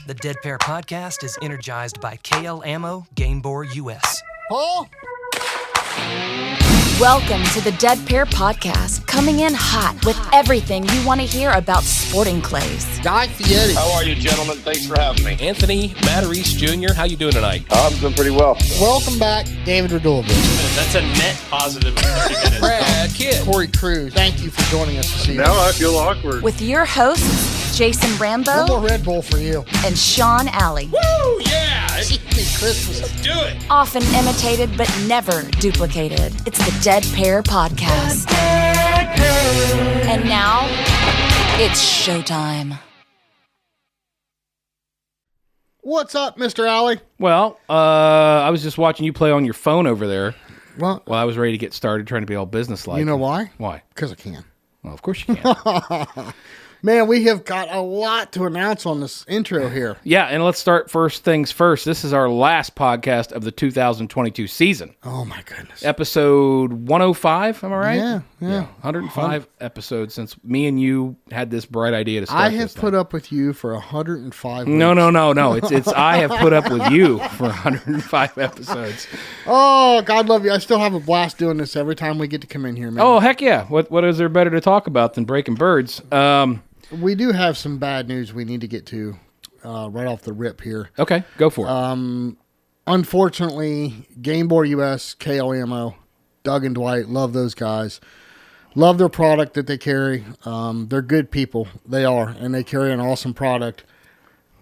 The Dead Pair podcast is energized by KL Ammo, Gamebore US. Paul? Welcome to the Dead Pair podcast, coming in hot with everything you want to hear about sporting clays. Guy Fieri. How are you, gentlemen? Thanks for having me. Anthony Matarese Jr., how you doing tonight? I'm doing pretty well. Welcome back, David Radulovich. That's a net positive. Brad Kidd. Corey Cruz. Thank you for joining us this evening. Now I feel awkward. With your hosts, Jason Rambo One more Red Bull for you. and Sean Alley. Woo, yeah! Christmas. Let's do it. Often imitated but never duplicated. It's the Dead Pair podcast. And now, it's showtime. What's up, Mr. Alley? Well, I was just watching you play on your phone over there Well, while I was ready to get started trying to be all businesslike. you know why? Why? Because I can. Well, of course you can. Man, we have got a lot to announce on this intro here. Yeah, and let's start first things first. This is our last podcast of the 2022 season. Oh, my goodness. Episode 105, am I right? Yeah. 105 episodes since me and you had this bright idea to start I have this put thing. up with you for 105 weeks. No. It's I have put up with you for 105 episodes. Oh, God love you. I still have a blast doing this every time we get to come in here, man. Oh, heck yeah. What is there better to talk about than breaking birds? We do have some bad news we need to get to right off the rip here. Okay, go for it. Unfortunately, Gamebore US, KL Ammo, Doug and Dwight, love those guys. Love their product that they carry. They're good people. They are, and they carry an awesome product.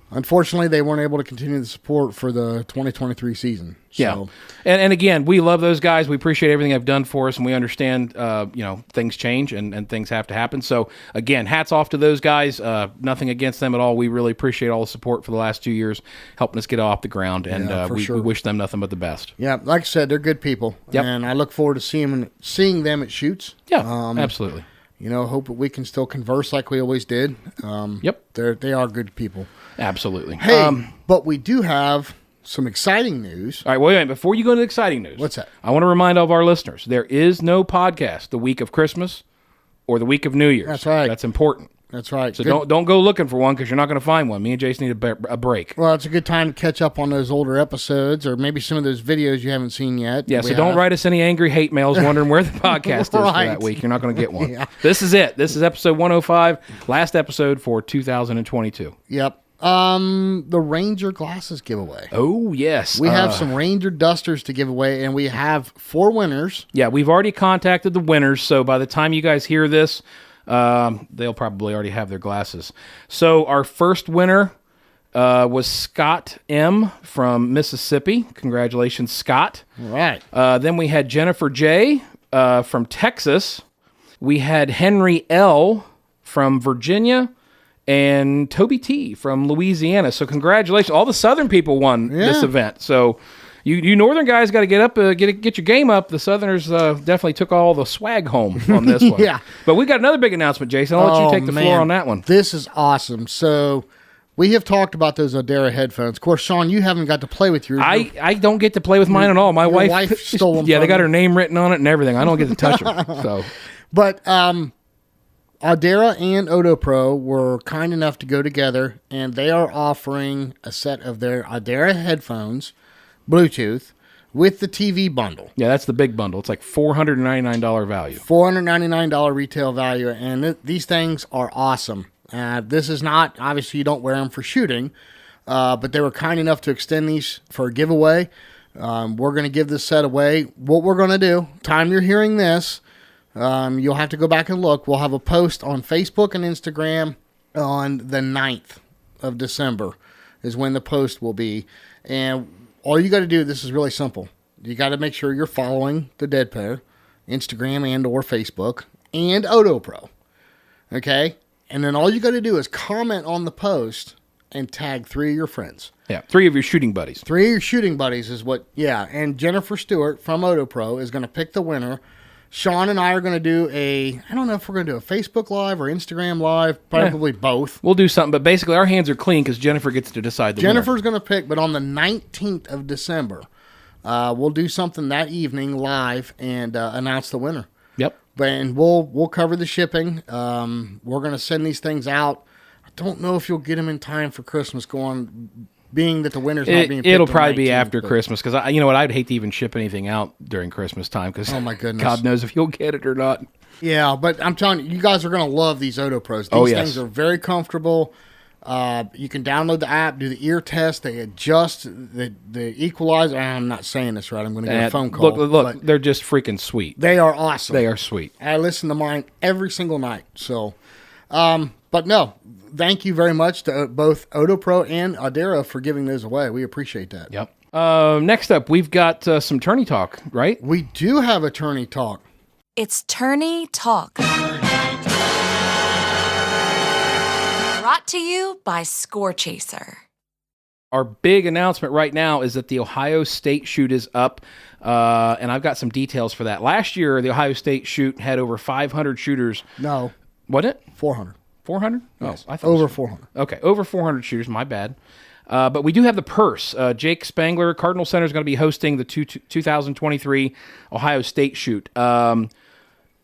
Unfortunately, they weren't able to continue the support for the 2023 season. Yeah, So, and again, we love those guys. We appreciate everything they've done for us, and we understand, things change and things have to happen. So again, hats off to those guys. Nothing against them at all. We really appreciate all the support for the last 2 years, helping us get off the ground, and Yeah, for we sure. wish them nothing but the best. yeah, like I said, they're good people. Yep. And I look forward to seeing them at shoots. Yeah, absolutely. Hope that we can still converse like we always did. Yep, They are good people. absolutely. Hey, but we do have some exciting news. All right, wait a minute. Before you go into exciting news, What's that? I want to remind all of our listeners, there is no podcast the week of Christmas or the week of New Year's. That's right. That's important. That's right. So Good- don't go looking for one because you're not going to find one. Me and Jason need a break. Well, it's a good time to catch up on those older episodes or maybe some of those videos you haven't seen yet. Yeah, so don't write us any angry hate mails wondering where the podcast is for Right. that week. You're not going to get one. Yeah. This is it. This is episode 105, last episode for 2022. Yep. The Ranger glasses giveaway. Oh, yes. We have some Ranger dusters to give away, and we have 4 winners. Yeah, we've already contacted the winners, so by the time you guys hear this, they'll probably already have their glasses. So our first winner was Scott M. from Mississippi. Congratulations, Scott. All right. Then we had Jennifer J. From Texas. We had Henry L. from Virginia. And Toby T. from Louisiana. So congratulations. All the Southern people won this event. So you Northern guys got to get up, get your game up. The Southerners definitely took all the swag home on this one. Yeah. But we got another big announcement, Jason. I'll let you take the floor on that one. This is awesome. So we have talked about those Odo headphones. Of course, Sean, you haven't got to play with yours. I don't get to play with mine at all. My wife stole them Yeah, they from got me. her name written on it and everything. I don't get to touch them. So But Odo and Odo Pro were kind enough to go together, and they are offering a set of their Odo headphones, Bluetooth, with the TV bundle. yeah, that's the big bundle. It's like $499 value. $499 retail value, and these things are awesome. This is not, obviously you don't wear them for shooting, but they were kind enough to extend these for a giveaway. We're going to give this set away. What we're going to do, time you're hearing this, you'll have to go back and look. We'll have a post on Facebook and Instagram on the 9th of December is when the post will be. And all you got to do, this is really simple. You got to make sure you're following the Dead Pair, Instagram and or Facebook, and Odo Pro. Okay? And then all you got to do is comment on the post and tag 3 of your friends. Yeah, 3 of your shooting buddies. 3 of your shooting buddies is what, and Jennifer Stewart from Odo Pro is going to pick the winner. Sean and I are going to do I don't know if we're going to do a Facebook Live or Instagram Live, probably both. We'll do something, but basically our hands are clean because Jennifer gets to decide the Jennifer's going to pick, but on the 19th of December, we'll do something that evening live and announce the winner. Yep. And we'll cover the shipping. We're going to send these things out. don't know if you'll get them in time for Christmas. Being that the winter's not being. It'll picked probably on be 19th, after but- Christmas because you know what? I'd hate to even ship anything out during Christmas time because Oh my goodness. God knows if you'll get it or not. Yeah, but I'm telling you, you guys are going to love these Odo Pros. These yes. things are very comfortable. You can download the app, do the ear test. They adjust the equalizer. I'm not saying this right. I'm going to get a phone call. Look, but they're just freaking sweet. they are awesome. They are sweet. I listen to mine every single night. So, but no, thank you very much to both Odo Pro and Adera for giving those away. We appreciate that. Yep. Next up, we've got some tourney talk, right? We do have attorney talk. It's Tourney Talk. Brought to you by Score Chaser. Our big announcement right now is that the Ohio State shoot is up, and I've got some details for that. Last year, the Ohio State shoot had over 500 shooters. No, Wasn't it? 400. 400? Oh, I thought Over it was 400. Okay, over 400 shooters. My bad. But we do have the purse. Jake Spangler, Cardinal Center, is going to be hosting the 2023 Ohio State shoot.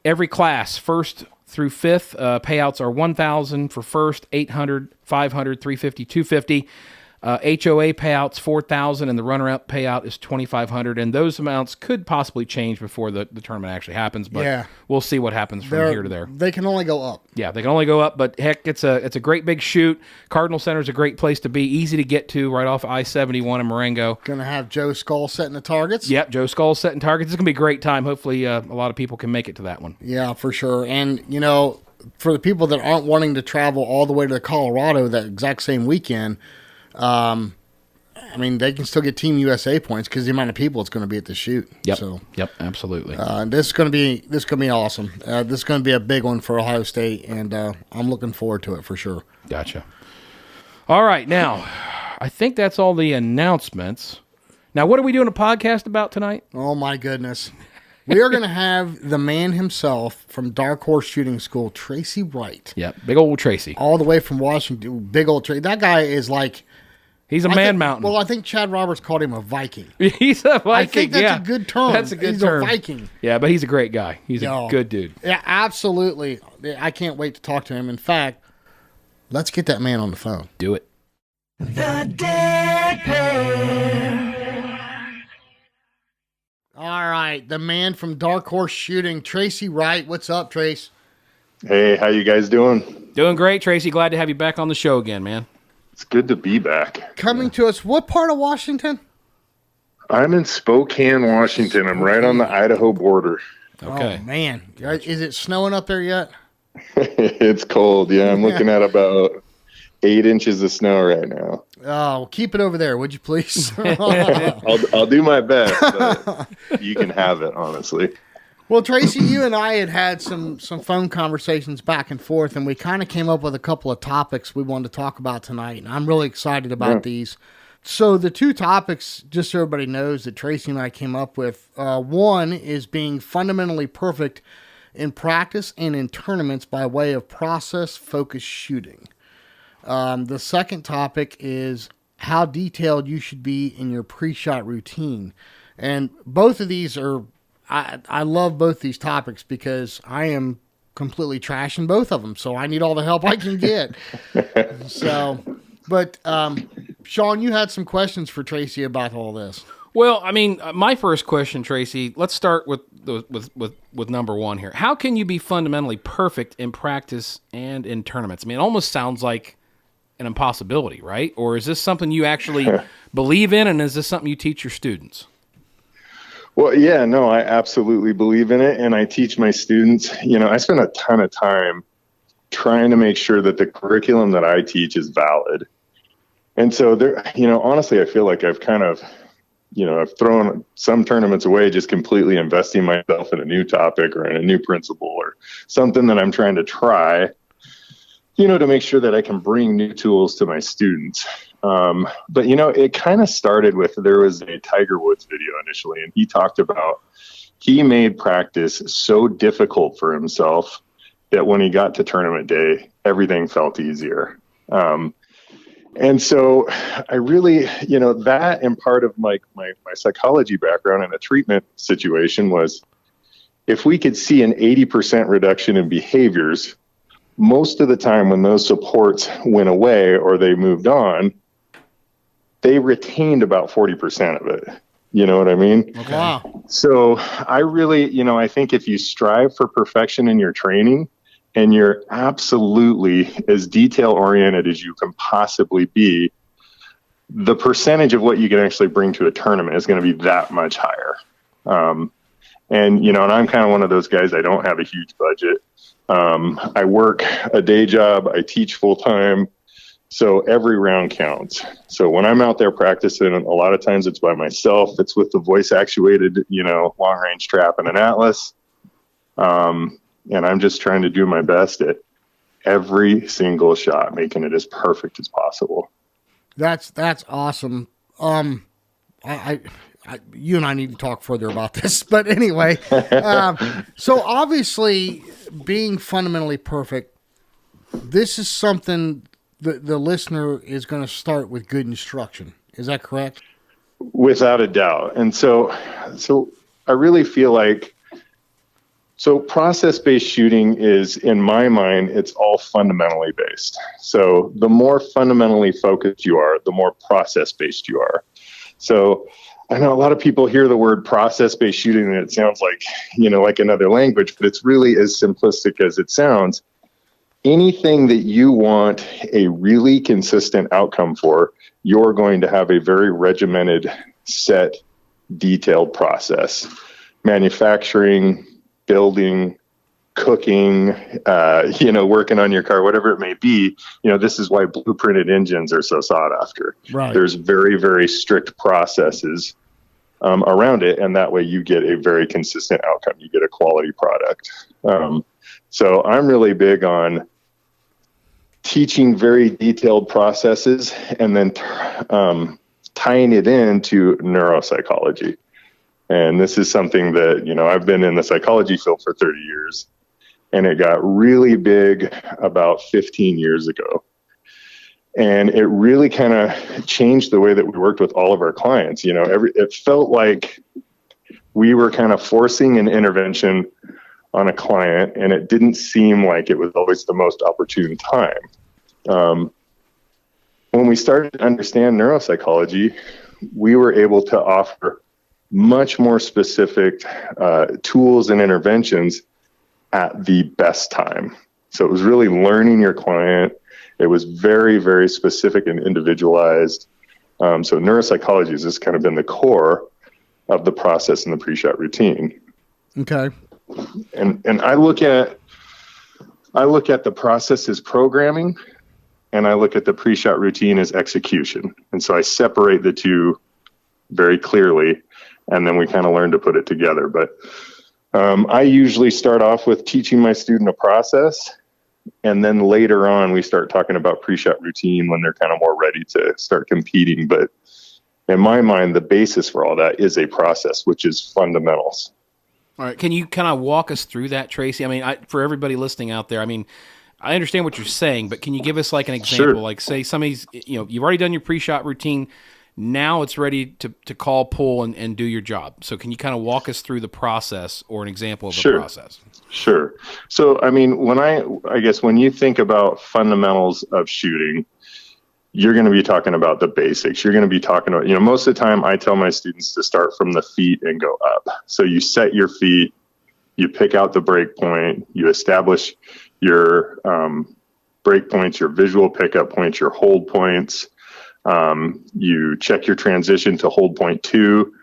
Every class, first through fifth, payouts are $1,000 for first, $800, $500, $350, $250. HOA payouts $4,000, and the runner-up payout is $2,500. And those amounts could possibly change before the tournament actually happens, but Yeah. we'll see what happens from here to there. They can only go up. Yeah, they can only go up, but heck, it's a great big shoot. Cardinal Center is a great place to be, easy to get to, right off I-71 in Marengo. Going to have Joe Skull setting the targets. Yep, Joe Skull's setting targets. It's going to be a great time. Hopefully, a lot of people can make it to that one. Yeah, for sure. And, you know, for the people that aren't wanting to travel all the way to Colorado that exact same weekend, I mean, they can still get Team USA points because the amount of people it's going to be at the shoot. Yep, So, yep, absolutely. this is going to be awesome. This is going to be a big one for Ohio State, and I'm looking forward to it for sure. Gotcha. All right, now, I think that's all the announcements. Now, what are we doing a podcast about tonight? Oh my goodness, we are going to have the man himself from Dark Horse Shooting School, Tracy Wright. Yep, big old Tracy. All the way from Washington. Big old Tracy. That guy is like. He's a I man think- mountain. Well, I think Chad Roberts called him a Viking. He's a Viking. I think that's yeah. a good term. That's a good He's term. a Viking. Yeah, but he's a great guy. He's Yeah. a good dude. Yeah, absolutely. I can't wait to talk to him. In fact, let's get that man on the phone. Do it. All right, the man from Dark Horse Shooting, Tracy Wright. What's up, Trace? Hey, how you guys doing? Doing great, Tracy. Glad to have you back on the show again, man. It's good to be back. Coming to us, what part of Washington? I'm in Spokane, Washington. I'm right on the Idaho border. Okay. Oh, man. Is it snowing up there yet? It's cold. Yeah, I'm looking at about 8 inches of snow right now. Oh, well, keep it over there, would you please? I'll do my best, but you can have it, honestly. Well, Tracy, you and I had some phone conversations back and forth, and we kind of came up with a couple of topics we wanted to talk about tonight, and I'm really excited about these. So the two topics, just so everybody knows, that Tracy and I came up with, one is being fundamentally perfect in practice and in tournaments by way of process-focused shooting. The second topic is how detailed you should be in your pre-shot routine. And both of these are, I love both these topics because I am completely trashing both of them. So I need all the help I can get. But Sean, you had some questions for Tracy about all this. Well, I mean, my first question, Tracy, let's start with number one here. How can you be fundamentally perfect in practice and in tournaments? I mean, it almost sounds like an impossibility, right? Or is this something you actually believe in, and is this something you teach your students? Well, yeah, no, I absolutely believe in it, and I teach my students. You know, I spend a ton of time trying to make sure that the curriculum that I teach is valid. And so there, you know, honestly, I feel like I've kind of, you know, I've thrown some tournaments away just completely investing myself in a new topic or in a new principle or something that I'm trying to try, you know, to make sure that I can bring new tools to my students. But, you know, it kind of started with, there was a Tiger Woods video initially, and he talked about, he made practice so difficult for himself that when he got to tournament day, everything felt easier. And so I really, you know, that and part of my psychology background in a treatment situation was, if we could see an 80% reduction in behaviors most of the time when those supports went away or they moved on, they retained about 40% of it. You know what I mean? Okay. Wow. So I really, I think if you strive for perfection in your training and you're absolutely as detail oriented as you can possibly be, the percentage of what you can actually bring to a tournament is going to be that much higher. And I'm kind of one of those guys, I don't have a huge budget. I work a day job, I teach full time. So every round counts. So when I'm out there practicing, a lot of times it's by myself. It's with the voice actuated, long range trap and an Atlas. And I'm just trying to do my best at every single shot, making it as perfect as possible. That's awesome. I you and I need to talk further about this, but anyway, so obviously being fundamentally perfect, this is something the listener is going to start with good instruction. Is that correct? Without a doubt. And so I really feel like, process-based shooting is, in my mind, it's all fundamentally based. So the more fundamentally focused you are, the more process-based you are. So I know a lot of people hear the word process-based shooting and it sounds like, like another language, but it's really as simplistic as it sounds. Anything that you want a really consistent outcome for, you're going to have a very regimented, set, detailed process. Manufacturing, building, cooking, working on your car, whatever it may be, this is why blueprinted engines are so sought after. Right. There's very, very strict processes around it, and that way you get a very consistent outcome. You get a quality product. So I'm really big on teaching very detailed processes and then tying it into neuropsychology. And this is something that, I've been in the psychology field for 30 years, and it got really big about 15 years ago. And it really kind of changed the way that we worked with all of our clients. It felt like we were kind of forcing an intervention on a client, and it didn't seem like it was always the most opportune time. When we started to understand neuropsychology, we were able to offer much more specific tools and interventions at the best time. So it was really learning your client. It was very, very specific and individualized. So neuropsychology has just kind of been the core of the process and the pre-shot routine. Okay. And I look at the process as programming, and I look at the pre-shot routine as execution. And so I separate the two very clearly, and then we kind of learn to put it together. But I usually start off with teaching my student a process, and then later on we start talking about pre-shot routine when they're kind of more ready to start competing. But in my mind, the basis for all that is a process, which is fundamentals. All right. Can you kind of walk us through that, Tracy? I mean, for everybody listening out there, I mean, I understand what you're saying, but can you give us like an example? Sure. Like say somebody's, you've already done your pre-shot routine. Now it's ready to call, pull, and do your job. So can you kind of walk us through the process or an example of the process? Sure. So, I mean, I guess when you think about fundamentals of shooting, you're going to be talking about the basics. You're going to be talking about, most of the time I tell my students to start from the feet and go up. So you set your feet, you pick out the break point, you establish your break points, your visual pickup points, your hold points. You check your transition to hold point 2,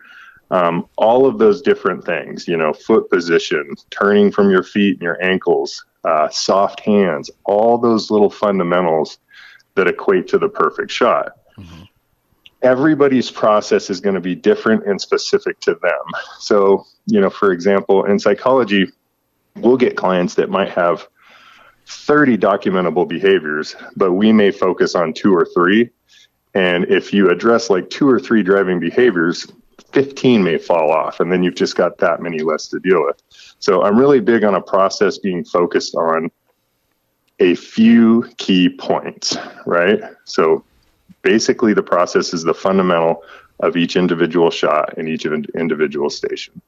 all of those different things, foot position, turning from your feet and your ankles, soft hands, all those little fundamentals that equate to the perfect shot. Mm-hmm. Everybody's process is going to be different and specific to them. So, for example, in psychology, we'll get clients that might have 30 documentable behaviors, but we may focus on 2 or 3. And if you address like 2 or 3 driving behaviors, 15 may fall off, and then you've just got that many less to deal with. So I'm really big on a process being focused on a few key points, right? So basically the process is the fundamental of each individual shot in each individual station.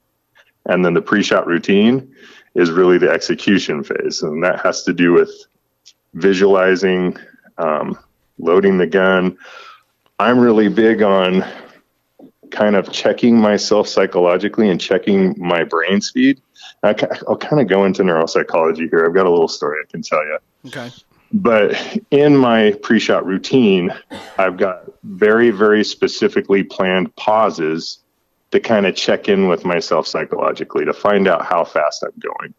And then the pre-shot routine is really the execution phase. And that has to do with visualizing, loading the gun. I'm really big on kind of checking myself psychologically and checking my brain speed. I'll kind of go into neuropsychology here. I've got a little story I can tell you. Okay. But in my pre-shot routine, I've got very, very specifically planned pauses to kind of check in with myself psychologically to find out how fast I'm going.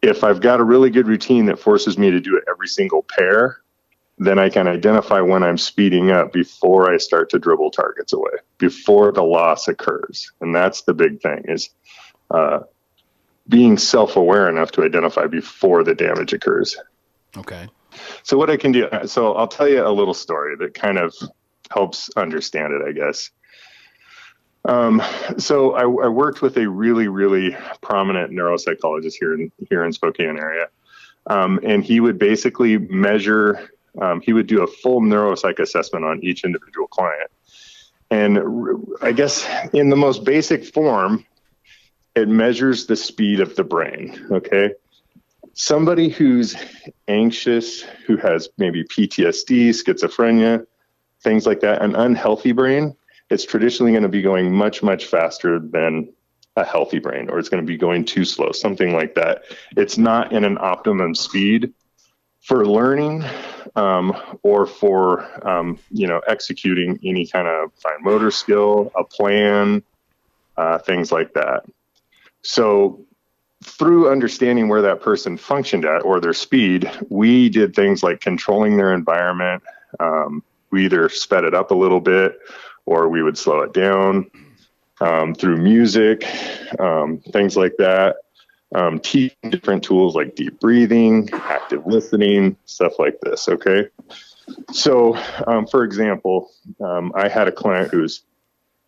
If I've got a really good routine that forces me to do it every single pair, then I can identify when I'm speeding up before I start to dribble targets away, before the loss occurs. And that's the big thing, is being self-aware enough to identify before the damage occurs. Okay. So what I can do, so I'll tell you a little story that kind of helps understand it, I guess. So I worked with a really, really prominent neuropsychologist here in Spokane area. And he would basically measure, he would do a full neuropsych assessment on each individual client. And I guess in the most basic form, it measures the speed of the brain. Okay. Somebody who's anxious, who has maybe PTSD, schizophrenia, things like that, an unhealthy brain, it's traditionally going to be going much, much faster than a healthy brain, or it's going to be going too slow, something like that. It's not in an optimum speed for learning or for, executing any kind of fine motor skill, a plan, things like that. So through understanding where that person functioned at or their speed, we did things like controlling their environment. We either sped it up a little bit or we would slow it down through music, things like that. Teaching different tools like deep breathing, active listening, stuff like this. Okay. So, for example, I had a client who's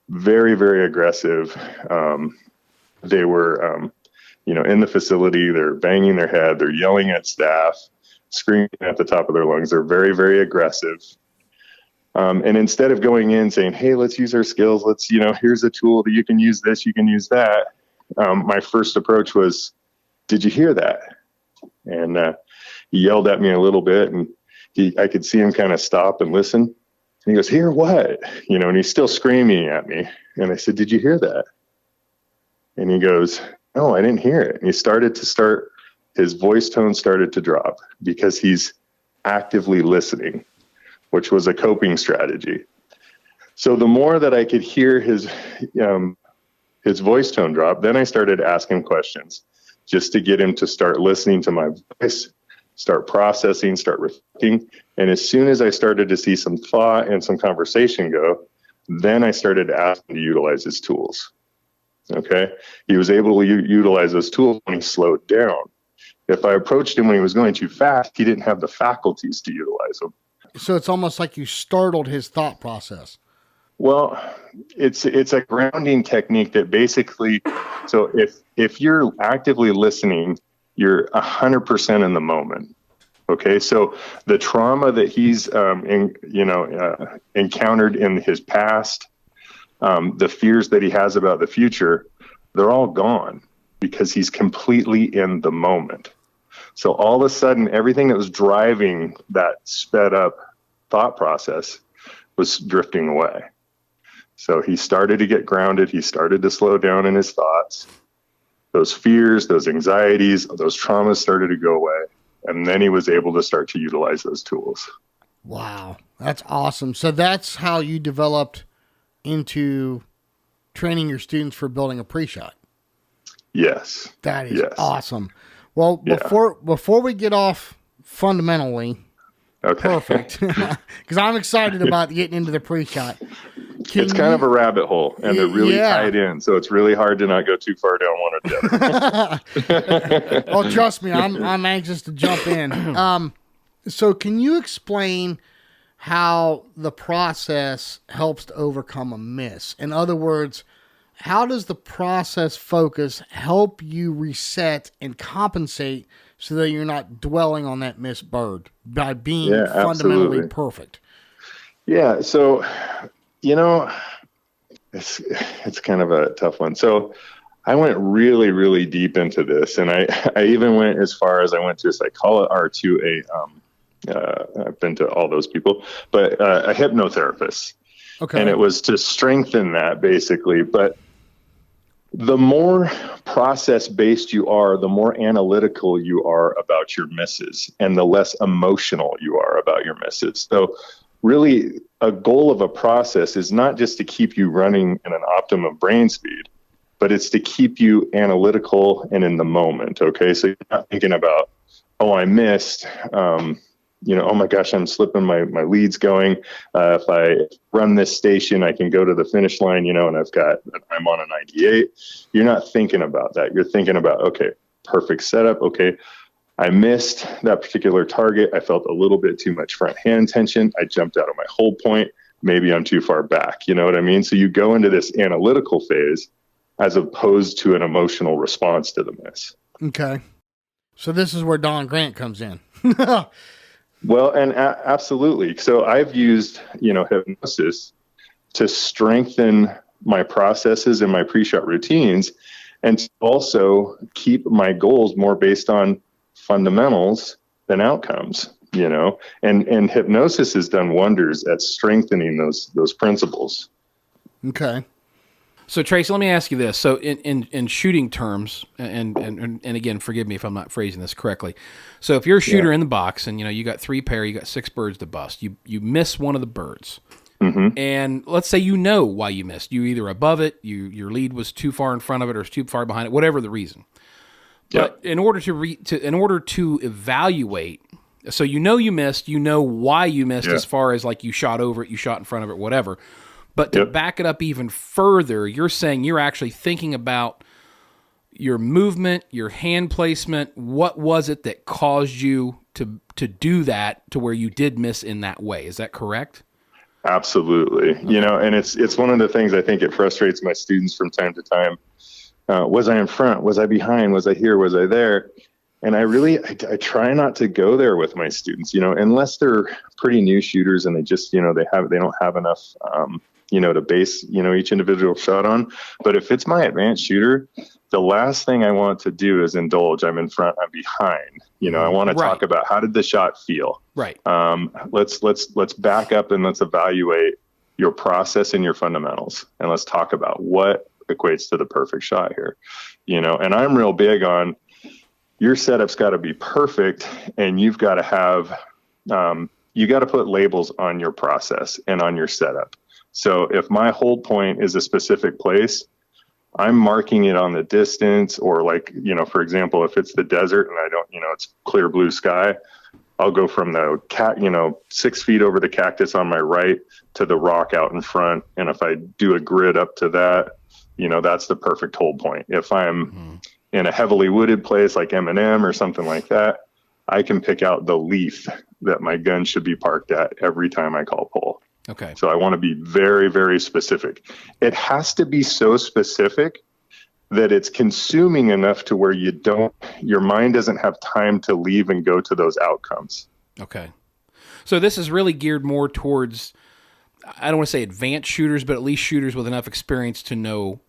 very, very aggressive. They were, in the facility, they're banging their head, they're yelling at staff, screaming at the top of their lungs. They're very, very aggressive. And instead of going in saying, hey, let's use our skills, let's, here's a tool that you can use this, you can use that. My first approach was, did you hear that? And he yelled at me a little bit, and I could see him kind of stop and listen. And he goes, hear what? And he's still screaming at me. And I said, did you hear that? And he goes, no, I didn't hear it. And his voice tone started to drop because he's actively listening, which was a coping strategy. So the more that I could hear his voice tone drop, then I started asking questions just to get him to start listening to my voice, start processing, start reflecting. And as soon as I started to see some thought and some conversation go, then I started asking to utilize his tools. Okay. He was able to utilize those tools when he slowed down. If I approached him when he was going too fast, he didn't have the faculties to utilize them. So it's almost like you startled his thought process. Well, it's a grounding technique that basically, so if you're actively listening, you're 100% in the moment. Okay, so the trauma that he's encountered in his past, the fears that he has about the future, they're all gone because he's completely in the moment. So all of a sudden, everything that was driving that sped up thought process was drifting away. So he started to get grounded. He started to slow down in his thoughts. Those fears, those anxieties, those traumas started to go away. And then he was able to start to utilize those tools. Wow, that's awesome. So that's how you developed into training your students for building a pre-shot. Yes. That is awesome. Well, before we get off fundamentally, okay. Perfect, because I'm excited about getting into the pre-shot. It's kind of a rabbit hole, and they're really tied in, so it's really hard to not go too far down one or the other. Well, trust me, I'm anxious to jump in. So can you explain how the process helps to overcome a miss? In other words, how does the process focus help you reset and compensate so that you're not dwelling on that missed bird by being fundamentally perfect? Yeah, so, it's kind of a tough one. So I went really, really deep into this, and I even went as far as I went to a psychologist, I've been to all those people, but a hypnotherapist. Okay. And it was to strengthen that, basically. But the more process-based you are, the more analytical you are about your misses, and the less emotional you are about your misses. So really, a goal of a process is not just to keep you running in an optimum brain speed, but it's to keep you analytical and in the moment. Okay. So you're not thinking about, oh, I missed, oh my gosh, I'm slipping my leads going. If I run this station, I can go to the finish line, and I'm on a 98. You're not thinking about that. You're thinking about, okay, perfect setup. Okay. I missed that particular target. I felt a little bit too much front hand tension. I jumped out of my hold point. Maybe I'm too far back. You know what I mean? So you go into this analytical phase as opposed to an emotional response to the miss. Okay. So this is where Don Grant comes in. Well, and absolutely. So I've used, hypnosis to strengthen my processes and my pre-shot routines, and to also keep my goals more based on fundamentals than outcomes, and hypnosis has done wonders at strengthening those principles. Okay. So Tracy, let me ask you this. So in shooting terms, and again, forgive me if I'm not phrasing this correctly. So if you're a shooter in the box and you got 3 pair, you got 6 birds to bust, you miss one of the birds. Mm-hmm. And let's say why you missed. You either above it, your lead was too far in front of it or too far behind it, whatever the reason. Yep. But in order to evaluate, so you missed, why you missed, as far as like you shot over it, you shot in front of it, whatever. But to back it up even further, you're saying you're actually thinking about your movement, your hand placement. What was it that caused you to do that to where you did miss in that way? Is that correct? Absolutely. Okay. And it's one of the things I think it frustrates my students from time to time. Was I in front? Was I behind? Was I here? Was I there? And I try not to go there with my students, unless they're pretty new shooters and they just, they don't have enough, to base, each individual shot on. But if it's my advanced shooter, the last thing I want to do is indulge. I'm in front, I'm behind. I want to talk about, how did the shot feel? Right. Let's back up and let's evaluate your process and your fundamentals. And let's talk about what equates to the perfect shot here. And I'm real big on, your setup's got to be perfect, and you've got to have, you got to put labels on your process and on your setup. So if my hold point is a specific place, I'm marking it on the distance, or for example, if it's the desert and I don't, it's clear blue sky, I'll go from the 6 feet over the cactus on my right to the rock out in front. And if I do a grid up to that, that's the perfect hold point. If I'm in a heavily wooded place like M&M or something like that, I can pick out the leaf that my gun should be parked at every time I call pull. Okay. So I want to be very, very specific. It has to be so specific that it's consuming enough to where your mind doesn't have time to leave and go to those outcomes. Okay. So this is really geared more towards, I don't want to say advanced shooters, but at least shooters with enough experience to know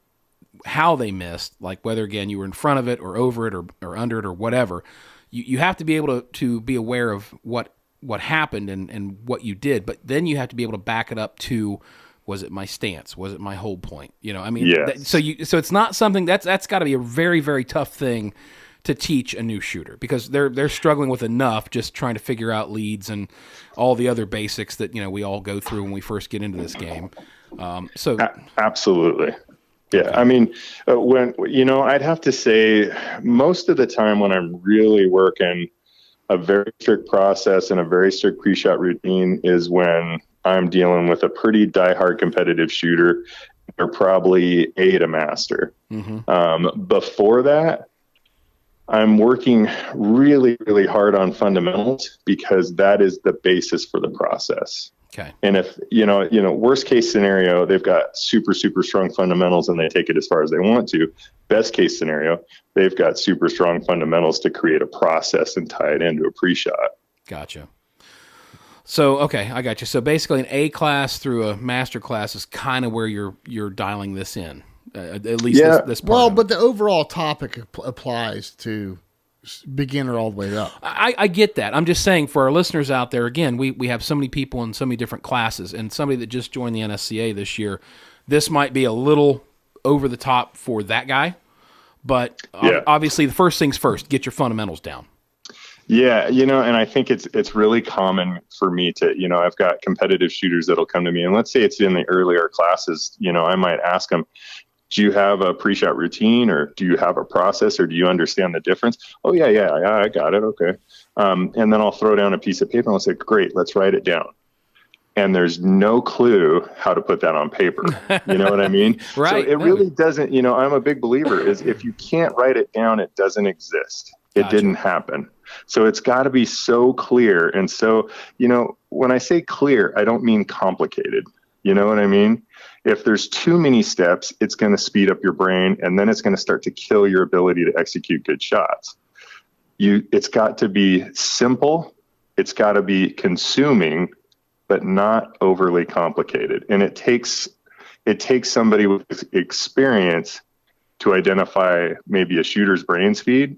how they missed, like whether, again, you were in front of it or over it or under it or whatever. You have to be able to be aware of what happened and what you did, but then you have to be able to back it up to, was it my stance? Was it my hold point? Yes. So it's not something that's got to be a very, very tough thing to teach a new shooter, because they're struggling with enough just trying to figure out leads and all the other basics that, we all go through when we first get into this game. Absolutely. Yeah. I mean, I'd have to say most of the time when I'm really working a very strict process and a very strict pre-shot routine is when I'm dealing with a pretty diehard competitive shooter. They're probably A to master. Mm-hmm. Before that, I'm working really, really hard on fundamentals, because that is the basis for the process. Okay. And if, worst case scenario, they've got super, super strong fundamentals and they take it as far as they want to. Best case scenario, they've got super strong fundamentals to create a process and tie it into a pre-shot. Gotcha. So, okay, I got you. So basically an A class through a master class is kind of where you're dialing this in. At least this part. Well, but the overall topic applies to beginner all the way up. I get that. I'm just saying for our listeners out there, again, we have so many people in so many different classes, and somebody that just joined the NSCA this year, this might be a little over the top for that guy. But obviously, the first things first, get your fundamentals down. Yeah, and I think it's really common for me to, I've got competitive shooters that'll come to me, and let's say it's in the earlier classes, I might ask them, do you have a pre-shot routine, or do you have a process, or do you understand the difference? Oh, yeah, I got it. Okay. And then I'll throw down a piece of paper and I'll say, great, let's write it down. And there's no clue how to put that on paper. You know what I mean? Right. So it really doesn't, I'm a big believer is if you can't write it down, it doesn't exist. It didn't happen. So it's got to be so clear. And so, when I say clear, I don't mean complicated. You know what I mean? If there's too many steps, it's going to speed up your brain, and then it's going to start to kill your ability to execute good shots. It's got to be simple. It's got to be consuming, but not overly complicated. And it takes somebody with experience to identify maybe a shooter's brain speed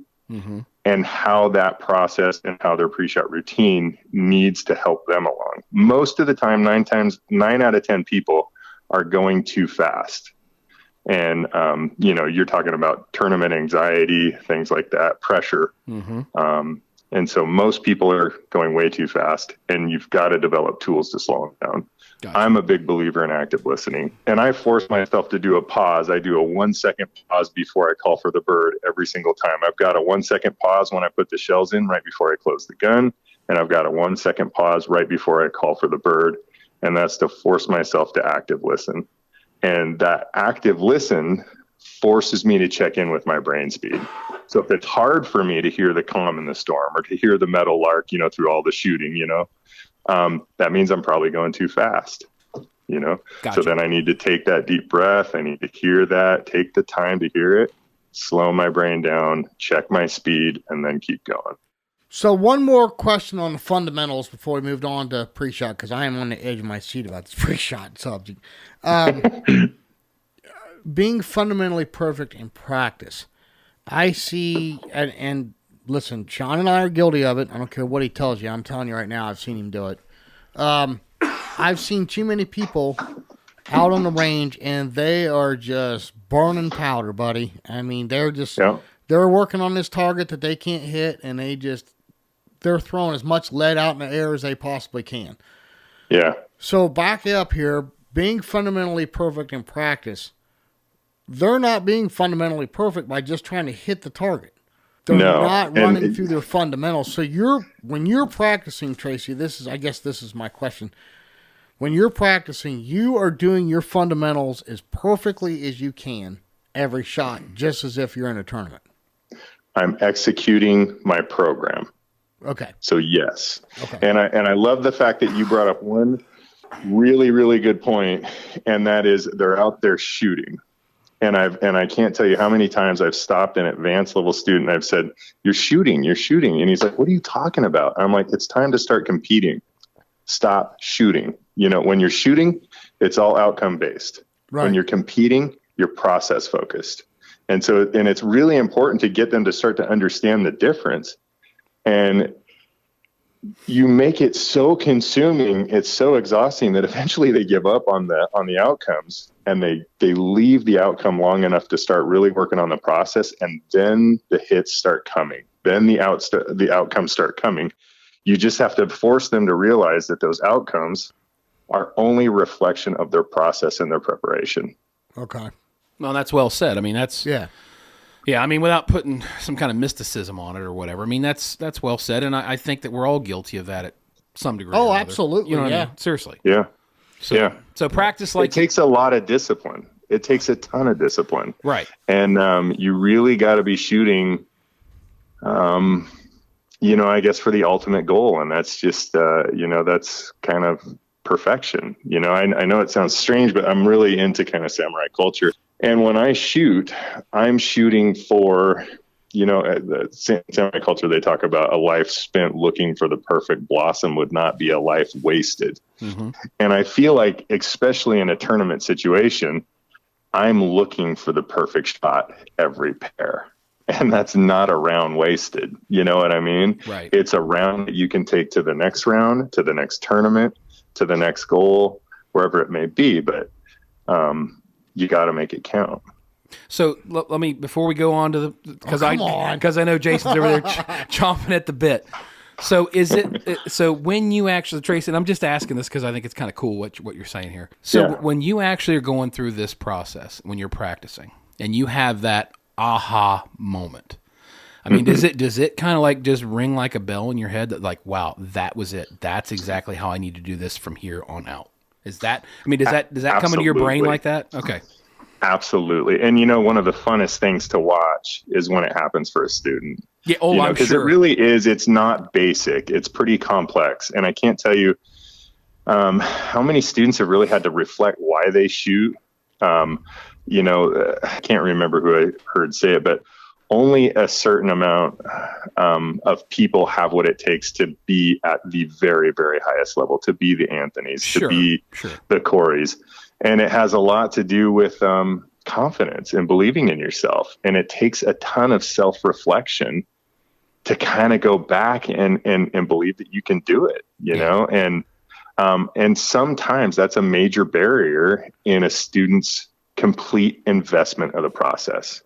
and how that process and how their pre-shot routine needs to help them along. Most of the time, 9 out of 10 people are going too fast. And, you're talking about tournament anxiety, things like that, pressure. And so most people are going way too fast, and you've got to develop tools to slow them down. Gotcha. I'm a big believer in active listening, and I force myself to do a pause. I do a 1 second pause before I call for the bird every single time. I've got a 1 second pause when I put the shells in right before I close the gun, and I've got a 1 second pause right before I call for the bird, and that's to force myself to active listen. And that active listen forces me to check in with my brain speed. So if it's hard for me to hear the calm in the storm or to hear the meadowlark, through all the shooting, that means I'm probably going too fast, Gotcha. So then I need to take that deep breath. I need to hear that, take the time to hear it, slow my brain down, check my speed, and then keep going. So one more question on the fundamentals before we moved on to pre-shot, because I am on the edge of my seat about this pre-shot subject. Being fundamentally perfect in practice, I see, and listen, Sean and I are guilty of it. I don't care what he tells you. I'm telling you right now, I've seen him do it. I've seen too many people out on the range, and they are just burning powder, buddy. I mean, they're just they're working on this target that they can't hit, and they're throwing as much lead out in the air as they possibly can. Yeah. So back up here, being fundamentally perfect in practice, they're not being fundamentally perfect by just trying to hit the target. They're not running through their fundamentals. So when you're practicing, Tracy, I guess this is my question. When you're practicing, you are doing your fundamentals as perfectly as you can every shot, just as if you're in a tournament. I'm executing my program. Okay. So yes. Okay. And I love the fact that you brought up one really, really good point, and that is they're out there shooting. And I can't tell you how many times I've stopped an advanced level student and I've said, you're shooting. And he's like, what are you talking about? I'm like, it's time to start competing. Stop shooting. When you're shooting, it's all outcome based. Right. When you're competing, you're process focused. And it's really important to get them to start to understand the difference. And you make it so consuming, it's so exhausting that eventually they give up on the outcomes, and they leave the outcome long enough to start really working on the process, and then the hits start coming. Then the outcomes start coming. You just have to force them to realize that those outcomes are only a reflection of their process and their preparation. Okay. Well, that's well said. I mean, yeah, I mean, without putting some kind of mysticism on it or whatever. I mean, that's well said, and I think that we're all guilty of that at some degree. Oh, absolutely. You know what I mean? Seriously. Yeah. So practice like... It takes a lot of discipline. It takes a ton of discipline. Right. And you really got to be shooting, I guess, for the ultimate goal, and that's just, that's kind of perfection. I know it sounds strange, but I'm really into kind of samurai culture. And when I shoot, I'm shooting for, the samurai culture, they talk about a life spent looking for the perfect blossom would not be a life wasted. Mm-hmm. And I feel like, especially in a tournament situation, I'm looking for the perfect shot every pair. And that's not a round wasted. You know what I mean? Right. It's a round that you can take to the next round, to the next tournament, to the next goal, wherever it may be. But you got to make it count. So let me, before we go on to the, because I know Jason's over there chomping at the bit. So is it, so when you actually, Tracy, and I'm just asking this because I think it's kind of cool what you're saying here. So when you actually are going through this process, when you're practicing and you have that aha moment, I mean, does it kind of like just ring like a bell in your head that like, wow, that was it. That's exactly how I need to do this from here on out. Is that, I mean, does that come into your brain like that? Okay. Absolutely. And, you know, one of the funnest things to watch is when it happens for a student. Yeah. Oh, I'm sure. Because it really is. It's not basic. It's pretty complex. And I can't tell you how many students have really had to reflect why they shoot. I can't remember who I heard say it, but only a certain amount of people have what it takes to be at the very, very highest level, to be the Anthonys, to be the Corys. And it has a lot to do with confidence and believing in yourself. And it takes a ton of self-reflection to kind of go back and believe that you can do it, you know? And sometimes that's a major barrier in a student's complete investment of the process.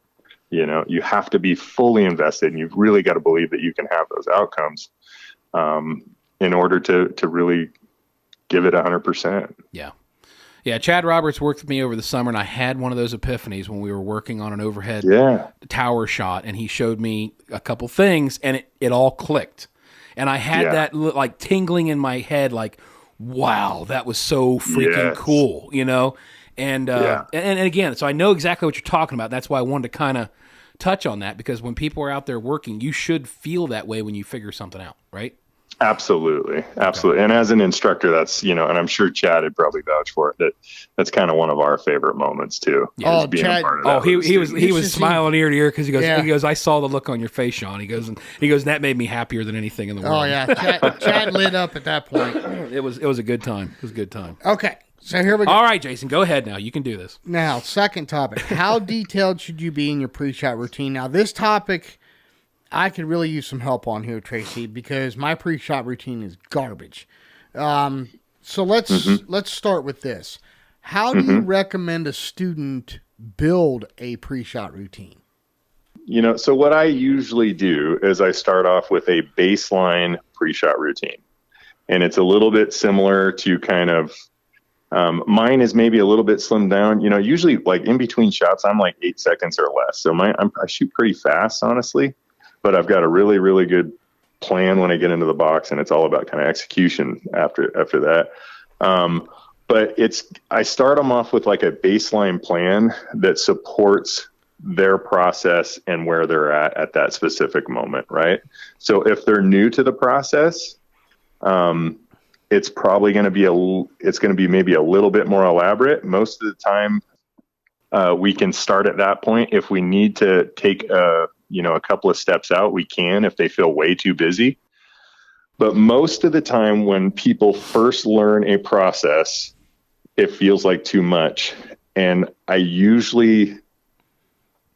You know, you have to be fully invested, and you've really got to believe that you can have those outcomes in order to really give it 100%. Yeah. Yeah, Chad Roberts worked with me over the summer, and I had one of those epiphanies when we were working on an overhead tower shot, and he showed me a couple things, and it all clicked. And I had that like tingling in my head, like, wow, that was so freaking cool, you know? And again, so I know exactly what you're talking about. That's why I wanted to kind of touch on that, because when people are out there working, you should feel that way when you figure something out, right? Absolutely. Okay. And as an instructor, that's, you know, and I'm sure Chad would probably vouch for it, that's kind of one of our favorite moments too. Yeah. Chad, he was smiling ear to ear because he goes, I saw the look on your face, Sean. He goes, that made me happier than anything in the world. Oh yeah. Chad lit up at that point. It was a good time. It was a good time. Okay. So here we go. All right, Jason, go ahead now. You can do this. Now, second topic. How detailed should you be in your pre-shot routine? Now, this topic I could really use some help on here, Tracy, because my pre-shot routine is garbage. So let's start with this. How do you recommend a student build a pre-shot routine? You know, so what I usually do is I start off with a baseline pre-shot routine. And it's a little bit similar to kind of, mine is maybe a little bit slimmed down. You know, usually like in between shots, I'm like 8 seconds or less. So I shoot pretty fast, honestly. But I've got a really, really good plan when I get into the box, and it's all about kind of execution after that. But I start them off with like a baseline plan that supports their process and where they're at that specific moment, right? So if they're new to the process, it's probably going to be maybe a little bit more elaborate. Most of the time, we can start at that point. If we need to take a couple of steps out, we can if they feel way too busy. But most of the time when people first learn a process, it feels like too much. And I usually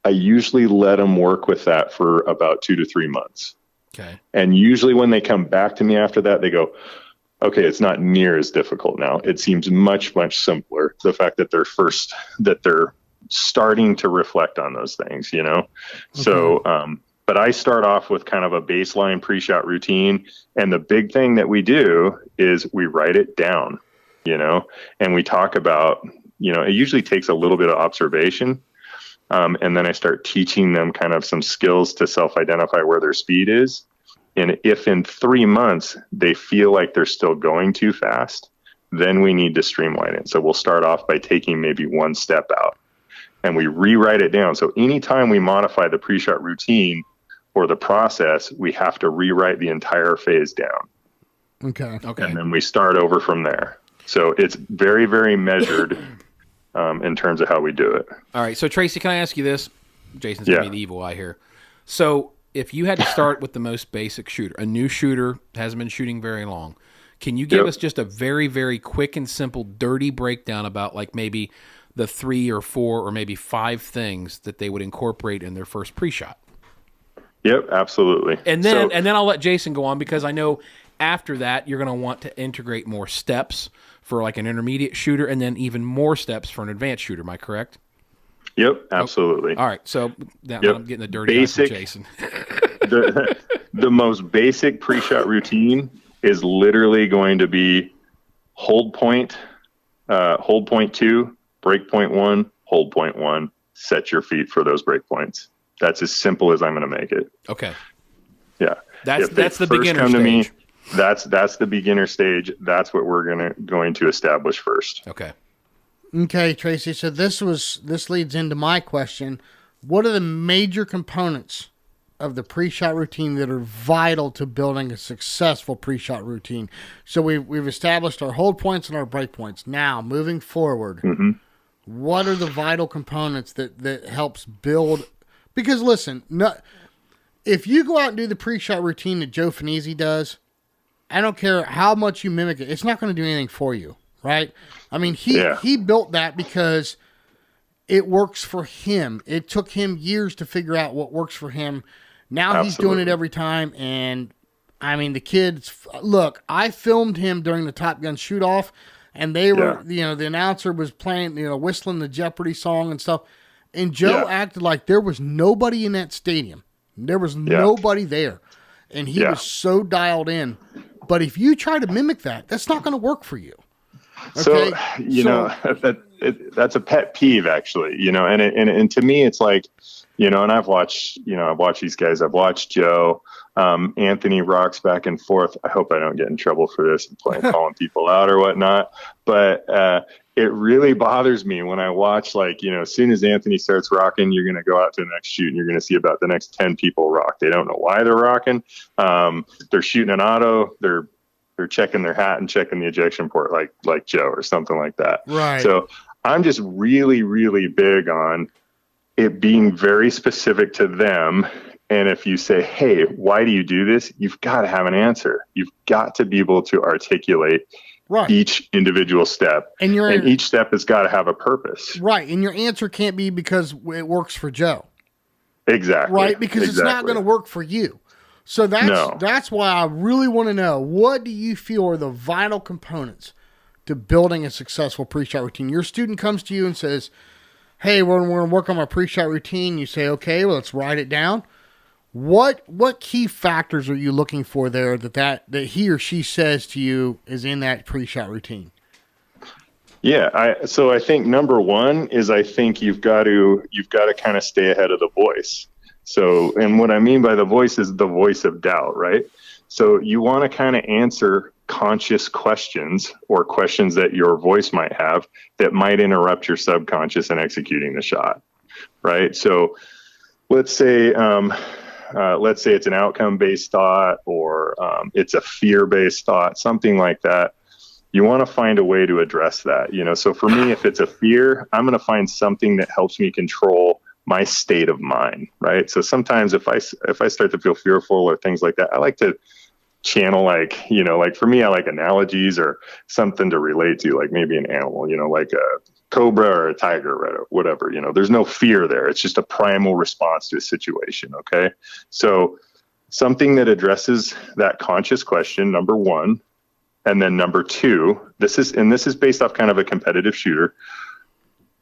let them work with that for about 2 to 3 months. Okay. And usually when they come back to me after that, they go, okay, it's not near as difficult now. It seems much, much simpler. The fact that they're starting to reflect on those things, you know? Okay. So, but I start off with kind of a baseline pre-shot routine. And the big thing that we do is we write it down, you know, and we talk about, you know, it usually takes a little bit of observation. And then I start teaching them kind of some skills to self-identify where their speed is. And if in 3 months they feel like they're still going too fast, then we need to streamline it. So we'll start off by taking maybe one step out and we rewrite it down. So anytime we modify the pre-shot routine or the process, we have to rewrite the entire phase down. Okay. And then we start over from there. So it's very, very measured in terms of how we do it. All right. So Tracy, can I ask you this? Jason's going to be the evil eye here. So if you had to start with the most basic shooter, a new shooter hasn't been shooting very long, can you give us just a very, very quick and simple, dirty breakdown about like maybe the 3 or 4 or maybe 5 things that they would incorporate in their first pre-shot. Yep, absolutely. And then I'll let Jason go on, because I know after that you're going to want to integrate more steps for like an intermediate shooter, and then even more steps for an advanced shooter. Am I correct? Yep, absolutely. All right, so now Yep. I'm getting the dirty eye from Jason. The most basic pre-shot routine is literally going to be hold point 2, break point 1, hold point 1, set your feet for those break points. That's as simple as I'm going to make it. Okay. Yeah. That's the first beginner come to me, stage. that's the beginner stage. That's what we're going to establish first. Okay. Okay, Tracy. So this leads into my question. What are the major components of the pre-shot routine that are vital to building a successful pre-shot routine? So we've established our hold points and our break points. Now, moving forward, what are the vital components that helps build? Because listen, if you go out and do the pre-shot routine that Joe Finizzi does, I don't care how much you mimic it, it's not going to do anything for you, right? I mean, he built that because it works for him. It took him years to figure out what works for him. Now he's doing it every time, and I mean, the kids, look, I filmed him during the Top Gun shoot-off, and they were, the announcer was playing, whistling the Jeopardy song and stuff, and Joe acted like there was nobody in that stadium. There was nobody there, and he was so dialed in. But if you try to mimic that, that's not going to work for you. Okay? So, that's a pet peeve, actually, and to me, it's like, and I've watched these guys. I've watched Joe, Anthony rocks back and forth. I hope I don't get in trouble for this and calling people out or whatnot. But it really bothers me when I watch, as soon as Anthony starts rocking, you're going to go out to the next shoot and you're going to see about the next 10 people rock. They don't know why they're rocking. They're shooting an auto. They're checking their hat and checking the ejection port like Joe or something like that. Right. So I'm just really, really big on it being very specific to them. And if you say, hey, why do you do this? You've got to have an answer. You've got to be able to articulate each individual step. And each step has got to have a purpose. Right. And your answer can't be because it works for Joe. Exactly. Right. Because it's not going to work for you. So that's why I really want to know, what do you feel are the vital components to building a successful pre-shot routine? Your student comes to you and says, hey, we're going to work on my pre-shot routine. You say, okay, well, let's write it down. What key factors are you looking for there that he or she says to you is in that pre-shot routine? Yeah, so I think number one is I think you've got to kind of stay ahead of the voice. So, and what I mean by the voice is the voice of doubt, right? So you want to kind of answer conscious questions or questions that your voice might have that might interrupt your subconscious in executing the shot, right? So let's say it's an outcome-based thought or it's a fear-based thought, something like that. You want to find a way to address that, So for me, if it's a fear, I'm going to find something that helps me control my state of mind, right? So sometimes if I start to feel fearful or things like that, I like to channel, for me, I like analogies or something to relate to, like maybe an animal, like a cobra or a tiger or whatever, there's no fear there. It's just a primal response to a situation. Okay. So something that addresses that conscious question, number one, and then number two, this is based off kind of a competitive shooter.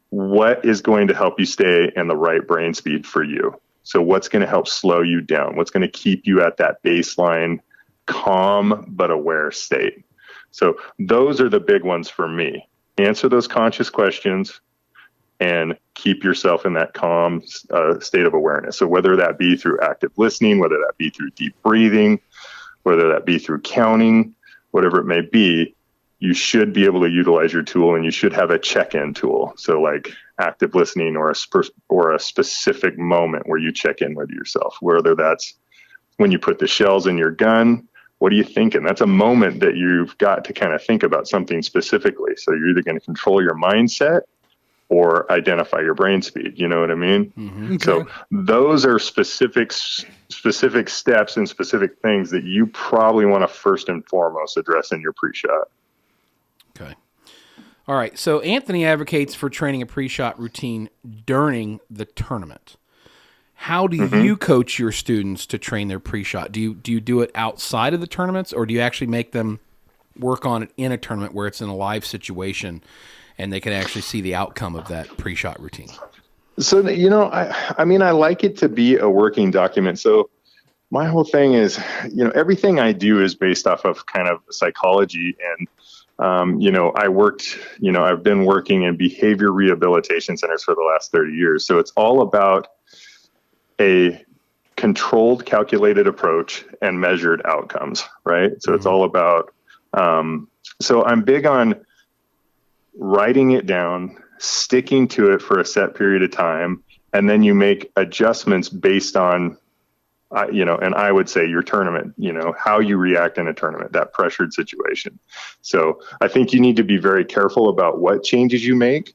What is going to help you stay in the right brain speed for you? So what's going to help slow you down? What's going to keep you at that baseline, calm but aware state? So those are the big ones for me. Answer those conscious questions and keep yourself in that calm state of awareness. So whether that be through active listening, whether that be through deep breathing, whether that be through counting, whatever it may be, you should be able to utilize your tool, and you should have a check-in tool. So like active listening or a specific moment where you check in with yourself, whether that's when you put the shells in your gun. What are you thinking? That's a moment that you've got to kind of think about something specifically. So you're either going to control your mindset or identify your brain speed. You know what I mean? Mm-hmm. Okay. So those are specific steps and specific things that you probably want to first and foremost address in your pre-shot. Okay. All right. So Anthony advocates for training a pre-shot routine during the tournament. How do you coach your students to train their pre-shot? Do you do it outside of the tournaments, or do you actually make them work on it in a tournament where it's in a live situation and they can actually see the outcome of that pre-shot routine? So, I mean, I like it to be a working document. So my whole thing is, everything I do is based off of kind of psychology. And, I've been working in behavior rehabilitation centers for the last 30 years. So it's all about a controlled, calculated approach and measured outcomes, right? So it's all about, so I'm big on writing it down, sticking to it for a set period of time, and then you make adjustments based on, and I would say your tournament, how you react in a tournament, that pressured situation. So I think you need to be very careful about what changes you make,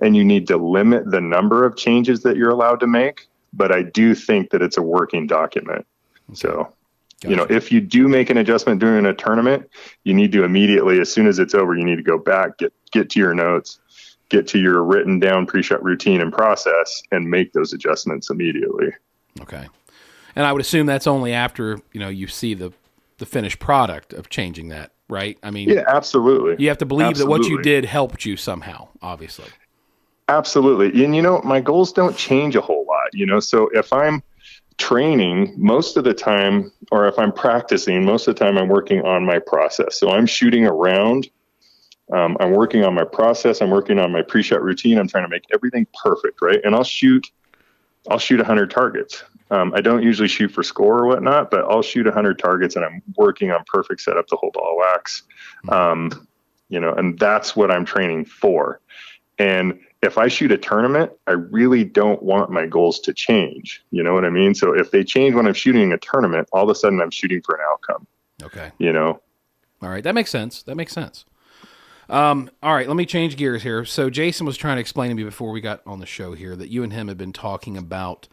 and you need to limit the number of changes that you're allowed to make. But I do think that it's a working document. Okay. So, Gotcha. If you do make an adjustment during a tournament, you need to immediately, as soon as it's over, you need to go back, get to your notes, get to your written down pre-shot routine and process, and make those adjustments immediately. Okay. And I would assume that's only after, you see the finished product of changing that, right? I mean, yeah, absolutely. You have to believe that what you did helped you somehow, obviously. Absolutely. And, my goals don't change a whole lot, so if I'm training most of the time, or if I'm practicing most of the time, I'm working on my process. So I'm shooting around. I'm working on my process. I'm working on my pre-shot routine. I'm trying to make everything perfect, right? And I'll shoot 100 targets. I don't usually shoot for score or whatnot, but I'll shoot 100 targets, and I'm working on perfect setup to hold ball wax. And that's what I'm training for. And if I shoot a tournament, I really don't want my goals to change. You know what I mean? So if they change when I'm shooting a tournament, all of a sudden I'm shooting for an outcome. Okay. All right. That makes sense. All right. Let me change gears here. So Jason was trying to explain to me before we got on the show here that you and him have been talking about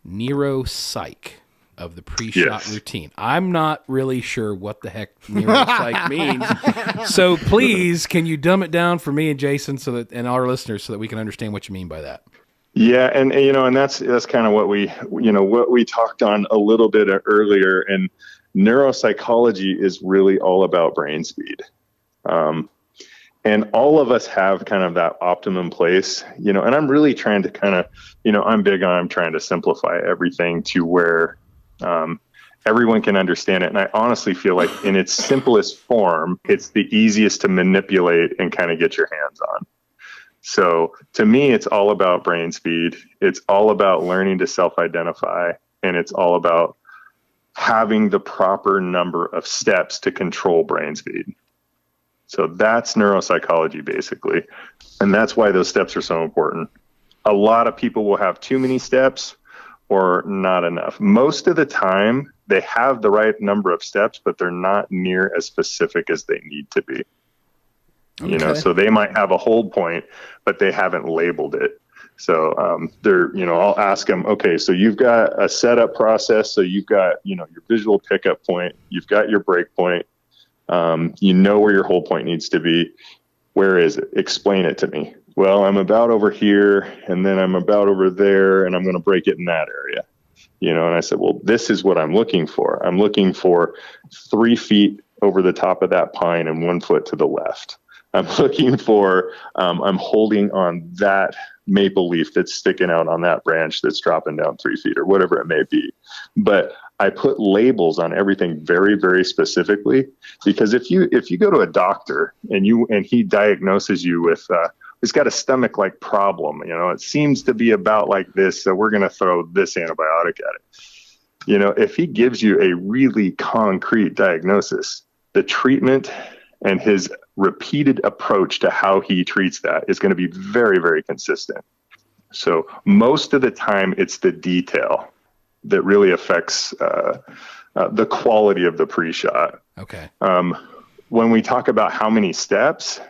neuropsych of the pre-shot routine. I'm not really sure what the heck neuropsych means. So please, can you dumb it down for me and Jason and our listeners so that we can understand what you mean by that? Yeah. And that's kind of what we talked on a little bit earlier. And neuropsychology is really all about brain speed. And all of us have kind of that optimum place, and I'm really trying to kind of, I'm trying to simplify everything to where everyone can understand it. And I honestly feel like in its simplest form, it's the easiest to manipulate and kind of get your hands on. So to me, it's all about brain speed. It's all about learning to self-identify, and it's all about having the proper number of steps to control brain speed. So that's neuropsychology, basically. And that's why those steps are so important. A lot of people will have too many steps or not enough. Most of the time, they have the right number of steps, but they're not near as specific as they need to be. Okay. So they might have a hold point, but they haven't labeled it. So I'll ask them, okay, so you've got a setup process. So you've got, your visual pickup point, you've got your break point. Where your hold point needs to be. Where is it? Explain it to me. Well, I'm about over here, and then I'm about over there, and I'm going to break it in that area. And I said, well, this is what I'm looking for. I'm looking for 3 feet over the top of that pine and 1 foot to the left. I'm looking for, I'm holding on that maple leaf that's sticking out on that branch that's dropping down 3 feet or whatever it may be. But I put labels on everything very, very specifically, because if you go to a doctor and he diagnoses you with, it's got a stomach-like problem, it seems to be about like this, so we're going to throw this antibiotic at it. If he gives you a really concrete diagnosis, the treatment and his repeated approach to how he treats that is going to be very, very consistent. So most of the time, it's the detail that really affects the quality of the pre-shot. Okay. When we talk about how many steps,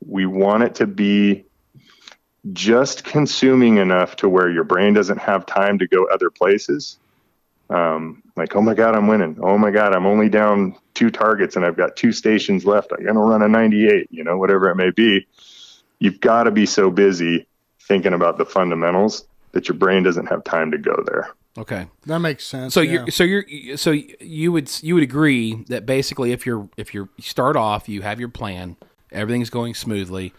we want it to be just consuming enough to where your brain doesn't have time to go other places. Like, oh my God, I'm winning. Oh my God, I'm only down 2 targets and I've got 2 stations left. I'm going to run a 98, whatever it may be. You've got to be so busy thinking about the fundamentals that your brain doesn't have time to go there. Okay, that makes sense. So yeah. you would agree that basically if you start off, you have your plan, everything's going smoothly,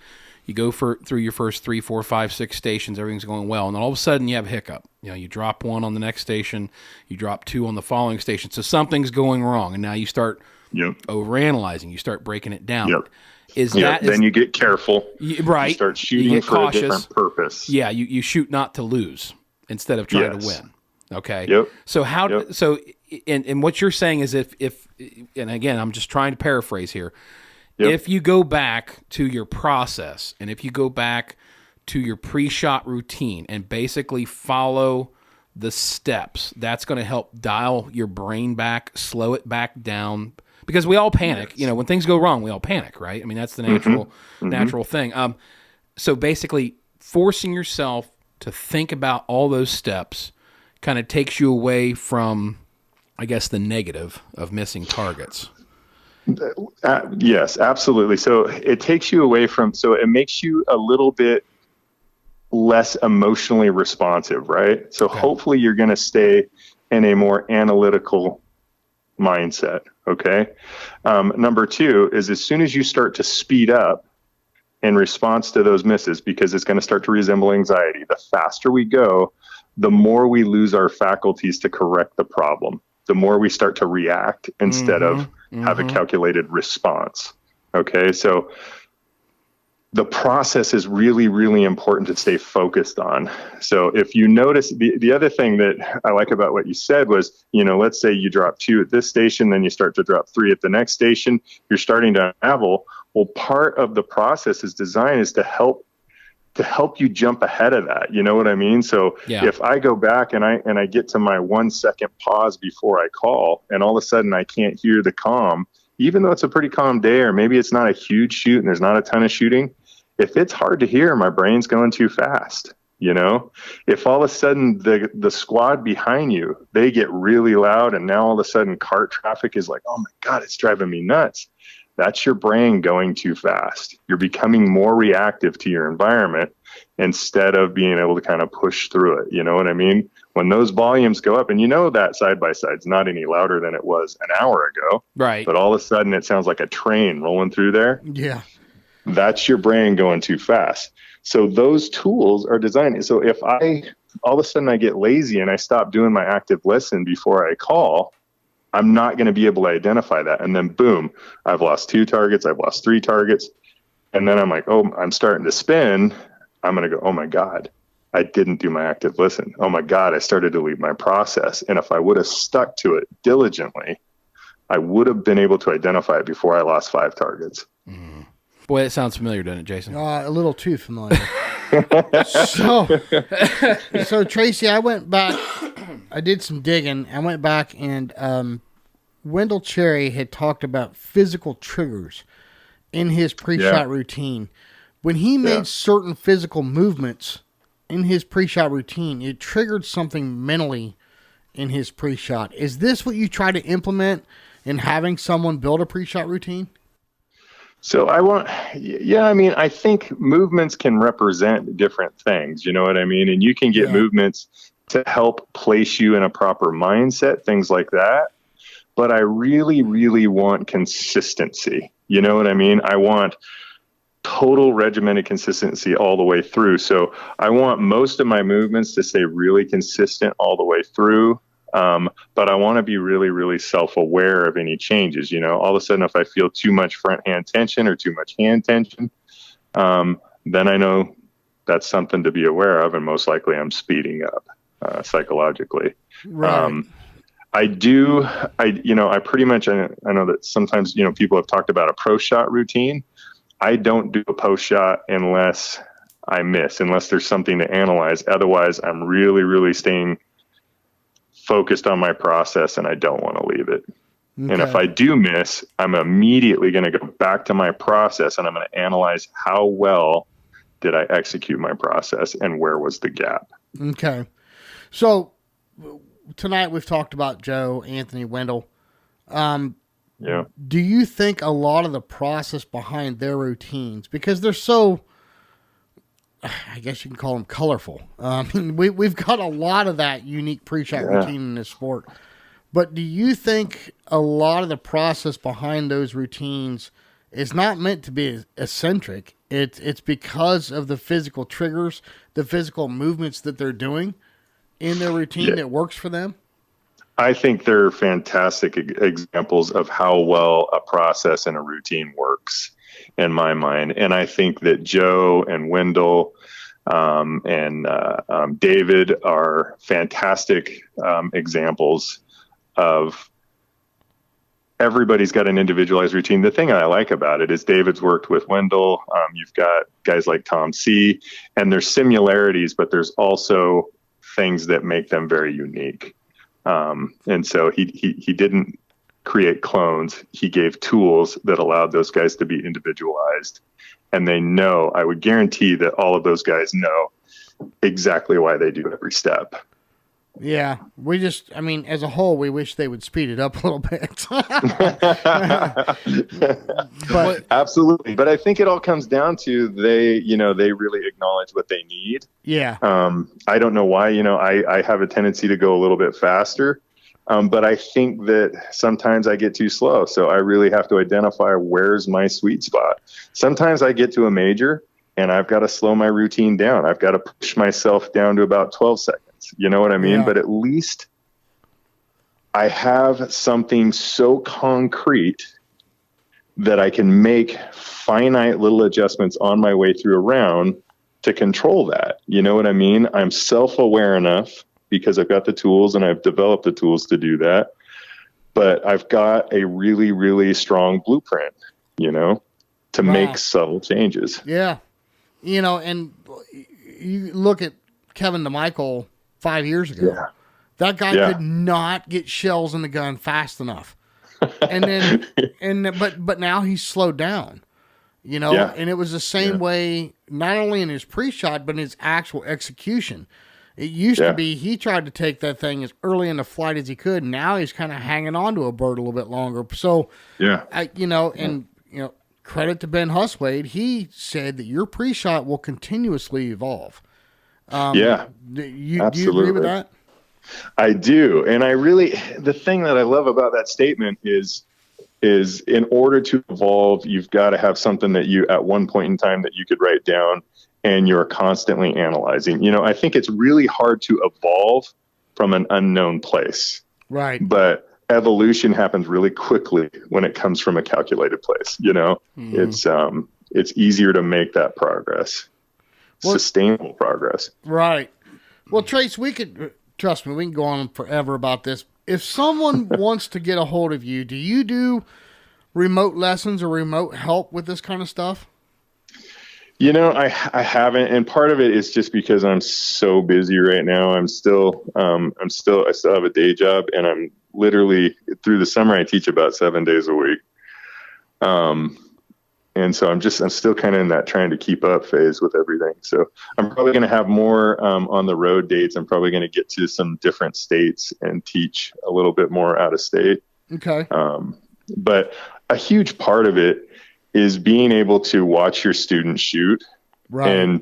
you go through your first 3, 4, 5, 6 stations, everything's going well, and then all of a sudden you have a hiccup. You drop 1 on the next station, you drop 2 on the following station, so something's going wrong, and now you start overanalyzing, you start breaking it down. Then you get careful. Right. You start shooting for cautious. a different purpose. Yeah, you shoot not to lose instead of trying to win. Okay. Yep. So so what you're saying is if and again, I'm just trying to paraphrase here. Yep. If you go back to your process and if you go back to your pre-shot routine and basically follow the steps, that's going to help dial your brain back, slow it back down, because we all panic. Yes. When things go wrong, we all panic, right? I mean, that's the natural thing. So basically forcing yourself to think about all those steps kind of takes you away from, I guess, the negative of missing targets. Yes, absolutely. So it takes you away from, so it makes you a little bit less emotionally responsive, right? So hopefully you're going to stay in a more analytical mindset. Okay. Number 2 is as soon as you start to speed up in response to those misses, because it's going to start to resemble anxiety, the faster we go, the more we lose our faculties to correct the problem, the more we start to react instead of have a calculated response. Okay. So the process is really, really important to stay focused on. So if you notice, the other thing that I like about what you said was, let's say you drop 2 at this station, then you start to drop 3 at the next station, you're starting to unravel. Well, part of the process is design is to help you jump ahead of that. You know what I mean? So if I go back and I get to my 1 second pause before I call, and all of a sudden I can't hear the comm, even though it's a pretty calm day, or maybe it's not a huge shoot and there's not a ton of shooting, if it's hard to hear, my brain's going too fast. If all of a sudden the squad behind you, they get really loud, and now all of a sudden cart traffic is like, oh my God, it's driving me nuts. That's your brain going too fast. You're becoming more reactive to your environment instead of being able to kind of push through it. You know what I mean? When those volumes go up, and that side by side's not any louder than it was an hour ago. Right. But all of a sudden it sounds like a train rolling through there. Yeah. That's your brain going too fast. So those tools are designed. So if all of a sudden I get lazy and I stop doing my active listen before I call, I'm not going to be able to identify that. And then boom, I've lost 2 targets. I've lost 3 targets. And then I'm like, oh, I'm starting to spin. I'm going to go, oh my God, I didn't do my active listen. Oh my God, I started to leave my process. And if I would have stuck to it diligently, I would have been able to identify it before I lost 5 targets. Mm. Boy, that sounds familiar, doesn't it, Jason? A little too familiar. So Tracy, I went back, I did some digging. I went back and Wendell Cherry had talked about physical triggers in his pre-shot routine. When he made certain physical movements in his pre-shot routine, it triggered something mentally in his pre-shot. Is this what you try to implement in having someone build a pre-shot routine? So I think movements can represent different things, you know what I mean? And you can get movements to help place you in a proper mindset, things like that. But I really, really want consistency. You know what I mean? I want total regimented consistency all the way through. So I want most of my movements to stay really consistent all the way through. But I want to be really, really self-aware of any changes. All of a sudden, if I feel too much front hand tension or too much hand tension, then I know that's something to be aware of. And most likely I'm speeding up psychologically. Right. I pretty much, I know that sometimes, people have talked about a pro shot routine. I don't do a post shot unless unless there's something to analyze. Otherwise, I'm really, really staying focused on my process, and I don't want to leave it. Okay. And if I do miss, I'm immediately going to go back to my process, and I'm going to analyze how well did I execute my process and where was the gap. Okay. So tonight we've talked about Joe, Anthony, Wendell. Do you think a lot of the process behind their routines, because they're so I guess you can call them colorful. I mean, we've got a lot of that unique pre-shot routine in this sport. But do you think a lot of the process behind those routines is not meant to be eccentric? It's because of the physical triggers, the physical movements that they're doing in their routine that works for them? I think they're fantastic examples of how well a process and a routine works in my mind. And I think that Joe and Wendell and David are fantastic examples of everybody's got an individualized routine. The thing I like about it is David's worked with Wendell. You've got guys like Tom C, and there's similarities, but there's also things that make them very unique. And so he didn't create clones. He gave tools that allowed those guys to be individualized. And they know, I would guarantee that all of those guys know exactly why they do every step. Yeah, as a whole, we wish they would speed it up a little bit. But absolutely. But I think it all comes down to they really acknowledge what they need. Yeah. I don't know why, I have a tendency to go a little bit faster. But I think that sometimes I get too slow. So I really have to identify where's my sweet spot. Sometimes I get to a major and I've got to slow my routine down. I've got to push myself down to about 12 seconds. You know what I mean? Yeah. But at least I have something so concrete that I can make finite little adjustments on my way through a round to control that. You know what I mean? I'm self-aware enough because I've got the tools and I've developed the tools to do that. But I've got a really, really strong blueprint, to make subtle changes. Yeah. And you look at Kevin DeMichael 5 years ago. Yeah. That guy could not get shells in the gun fast enough. And then, but now he's slowed down, and it was the same way, not only in his pre-shot, but in his actual execution. It used to be he tried to take that thing as early in the flight as he could. Now he's kind of hanging on to a bird a little bit longer. So, credit to Ben Huswade. He said that your pre-shot will continuously evolve. Do you agree with that? I do. And the thing that I love about that statement is in order to evolve, you've got to have something that you, at one point in time, that you could write down and you're constantly analyzing. I think it's really hard to evolve from an unknown place. Right. But evolution happens really quickly when it comes from a calculated place. It's easier to make that progress. Sustainable progress. Right. Well, Trace, trust me, we can go on forever about this. If someone wants to get a hold of you, do you do remote lessons or remote help with this kind of stuff? I haven't, and part of it is just because I'm so busy right now. I still have a day job, and I'm literally, through the summer, I teach about 7 days a week. And so I'm still kind of in that trying to keep up phase with everything. So I'm probably going to have more on the road dates. I'm probably going to get to some different states and teach a little bit more out of state. Okay. But a huge part of it is being able to watch your students shoot, right,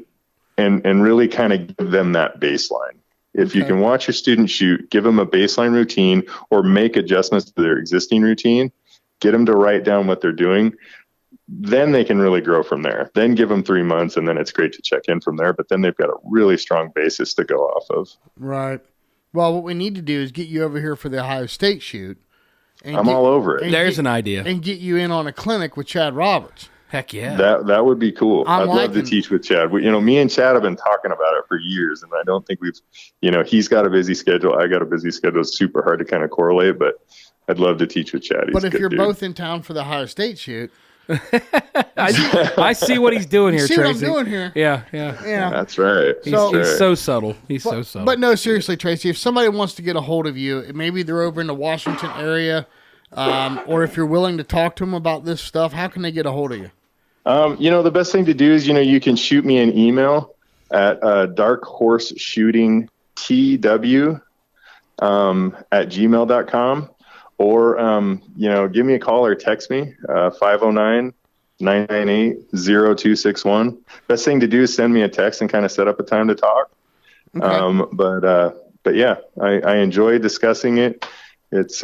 and really kind of give them that baseline. If you can watch your students shoot, give them a baseline routine or make adjustments to their existing routine, get them to write down what they're doing, then they can really grow from there. Then give them 3 months, and then it's great to check in from there. But then they've got a really strong basis to go off of. Right. Well, what we need to do is get you over here for the Ohio State shoot. I'm all over it. There's an idea. And get you in on a clinic with Chad Roberts. Heck yeah. That would be cool. I'd love to teach with Chad. Me and Chad have been talking about it for years, and I don't think we've, he's got a busy schedule. I got a busy schedule. It's super hard to kind of correlate, but I'd love to teach with Chad. But if you're both in town for the Ohio State shoot, I see what he's doing here, see Tracy. what I'm doing here. Yeah. That's right. He's so subtle. He's so subtle. But no, seriously, Tracy, if somebody wants to get a hold of you, maybe they're over in the Washington area, or if you're willing to talk to them about this stuff, how can they get a hold of you? The best thing to do is, you can shoot me an email at darkhorseshootingtw at gmail.com. Or, give me a call or text me, 509-972-5800. 998-0261. Best thing to do is send me a text and kind of set up a time to talk. Okay. But yeah, I enjoy discussing it. It's,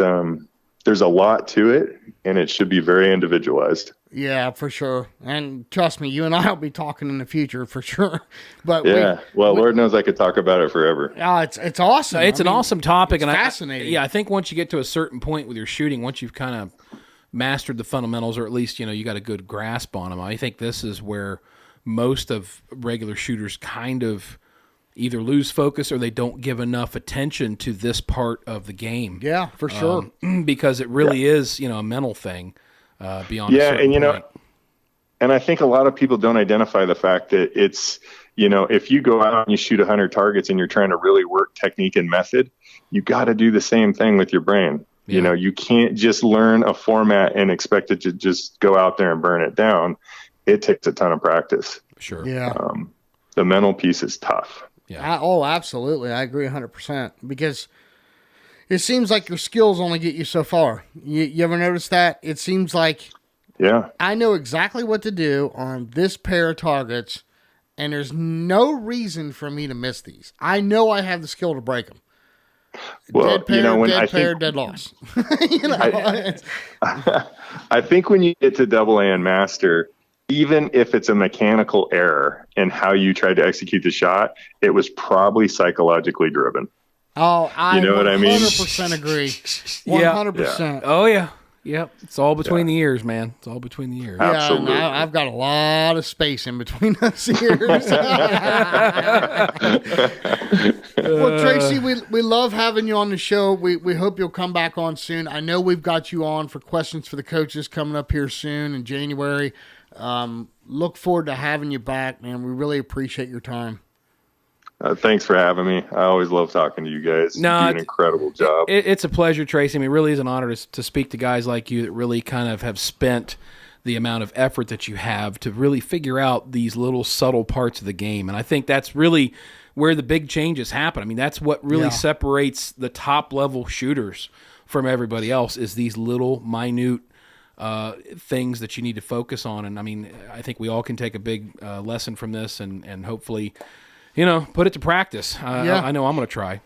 there's a lot to it, and it should be very individualized. Yeah, for sure. And trust me, you and I will be talking in the future for sure. But yeah, Lord knows I could talk about it forever. It's awesome. It's an awesome topic, and fascinating. I think once you get to a certain point with your shooting, once you've kind of mastered the fundamentals, or at least you got a good grasp on them, I think this is where most of regular shooters kind of either lose focus or they don't give enough attention to this part of the game. Yeah, for sure. Because it really is, a mental thing beyond a certain point. And I think a lot of people don't identify the fact that it's, if you go out and you shoot 100 targets and you're trying to really work technique and method, you got to do the same thing with your brain. Yeah. You can't just learn a format and expect it to just go out there and burn it down. It takes a ton of practice. Sure. Yeah. The mental piece is tough. Yeah. Absolutely. I agree 100%, because it seems like your skills only get you so far. You ever notice that? It seems like I know exactly what to do on this pair of targets, and there's no reason for me to miss these. I know I have the skill to break them. Well, dead pair, dead loss. I think when you get to AA and master, even if it's a mechanical error in how you tried to execute the shot, it was probably psychologically driven. Oh, I what I mean? 100% agree. 100%. Yeah. Oh, yeah. Yep. It's all between the ears, man. It's all between the ears. Absolutely. Yeah, I've got a lot of space in between those ears. Well, Tracy, we love having you on the show. We hope you'll come back on soon. I know we've got you on for questions for the coaches coming up here soon in January. Look forward to having you back, man. We really appreciate your time. Thanks for having me. I always love talking to you guys. You do an incredible job. It's a pleasure, Tracy. I mean, it really is an honor to speak to guys like you that really kind of have spent the amount of effort that you have to really figure out these little subtle parts of the game. And I think that's really where the big changes happen. I mean, that's what really separates the top-level shooters from everybody else, is these little, minute things that you need to focus on. And, I mean, I think we all can take a big lesson from this and hopefully – put it to practice. I know I'm going to try.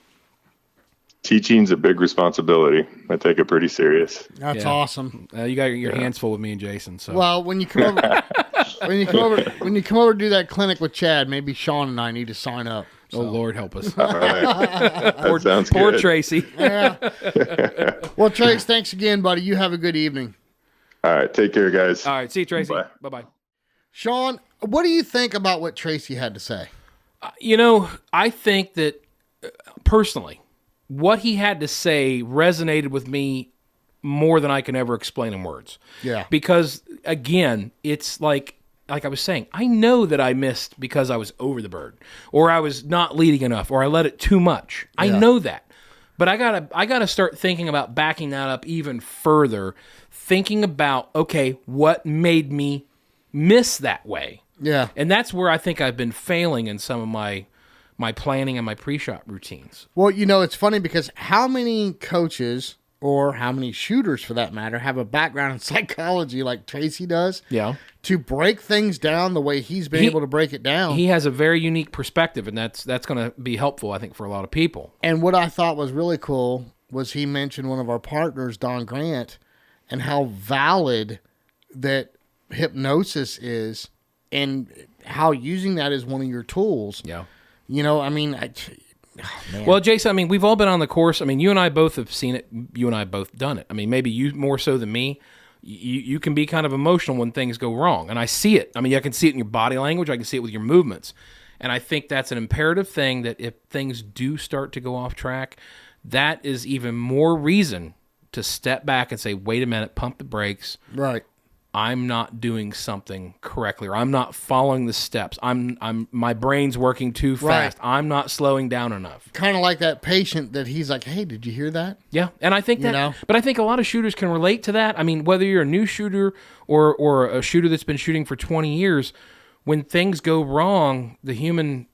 Teaching's a big responsibility. I take it pretty serious. That's awesome. You got your hands full with me and Jason. So well, when you come over, when you come over to do that clinic with Chad, maybe Sean and I need to sign up. So. Oh Lord, help us. All right. Poor Tracy. Yeah. Well, Trace, thanks again, buddy. You have a good evening. All right, take care, guys. All right, see you, Tracy. Bye. Bye. Sean, what do you think about what Tracy had to say? I think that personally, what he had to say resonated with me more than I can ever explain in words. Yeah. Because, again, it's like I was saying, I know that I missed because I was over the bird, or I was not leading enough, or I let it too much. I know that. But I gotta start thinking about backing that up even further, thinking about, okay, what made me miss that way? Yeah. And that's where I think I've been failing in some of my planning and my pre-shot routines. Well, it's funny because how many coaches, or how many shooters for that matter, have a background in psychology like Tracy does? Yeah. To break things down the way he's been able to break it down. He has a very unique perspective, and that's going to be helpful, I think, for a lot of people. And what I thought was really cool was he mentioned one of our partners, Don Grant, and how valid that hypnosis is, and how using that as one of your tools. Yeah. I mean, man. Well, Jason, I mean, we've all been on the course. I mean, you and I both have seen it. You and I both done it. I mean, maybe you more so than me. You can be kind of emotional when things go wrong, and I see it. I mean, I can see it in your body language. I can see it with your movements. And I think that's an imperative thing, that if things do start to go off track, that is even more reason to step back and say, wait a minute, pump the brakes. Right. I'm not doing something correctly, or I'm not following the steps. My brain's working too fast. Right. I'm not slowing down enough. Kind of like that patient that he's like, hey, did you hear that? Yeah, and I think that, but I think a lot of shooters can relate to that. I mean, whether you're a new shooter or a shooter that's been shooting for 20 years, when things go wrong, the human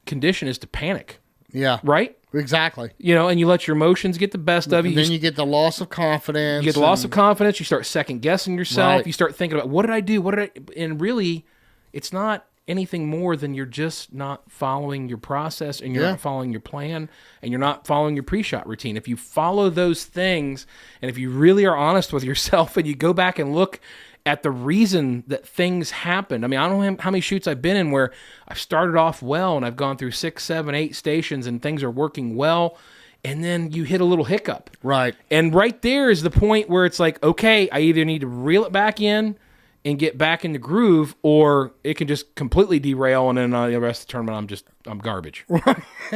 condition is to panic. Yeah. Right? Exactly. And you let your emotions get the best of you. And then you get the loss of confidence. You get the loss of confidence. You start second guessing yourself. Right. You start thinking about, what did I do? And really, it's not anything more than you're just not following your process, and you're not following your plan, and you're not following your pre-shot routine. If you follow those things, and if you really are honest with yourself, and you go back and look at the reason that things happened. I mean, I don't know how many shoots I've been in where I've started off well and I've gone through 6, 7, 8 stations and things are working well, and then you hit a little hiccup. Right. And right there is the point where it's like, okay, I either need to reel it back in and get back in the groove, or it can just completely derail, and then the rest of the tournament I'm garbage.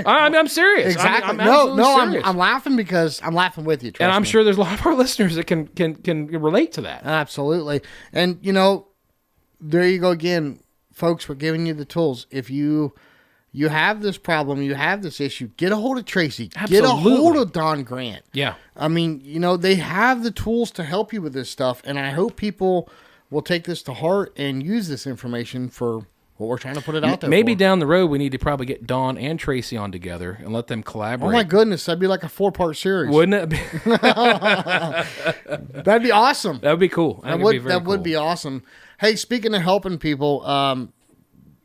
I'm serious. Exactly. I'm laughing because I'm laughing with you. And I'm me. sure there's a lot of our listeners that can relate to that. Absolutely. And there you go again, folks. We're giving you the tools. If you have this problem, you have this issue, get a hold of Tracy. Absolutely. Get a hold of Don Grant. Yeah. I mean, they have the tools to help you with this stuff, and I hope people will take this to heart and use this information for what we're trying to put it out there. Maybe for. Down the road we need to probably get Dawn and Tracy on together and let them collaborate. Oh my goodness, that'd be like a 4-part series. Wouldn't it be? That'd be awesome. That would be cool. That would be awesome. Hey, speaking of helping people,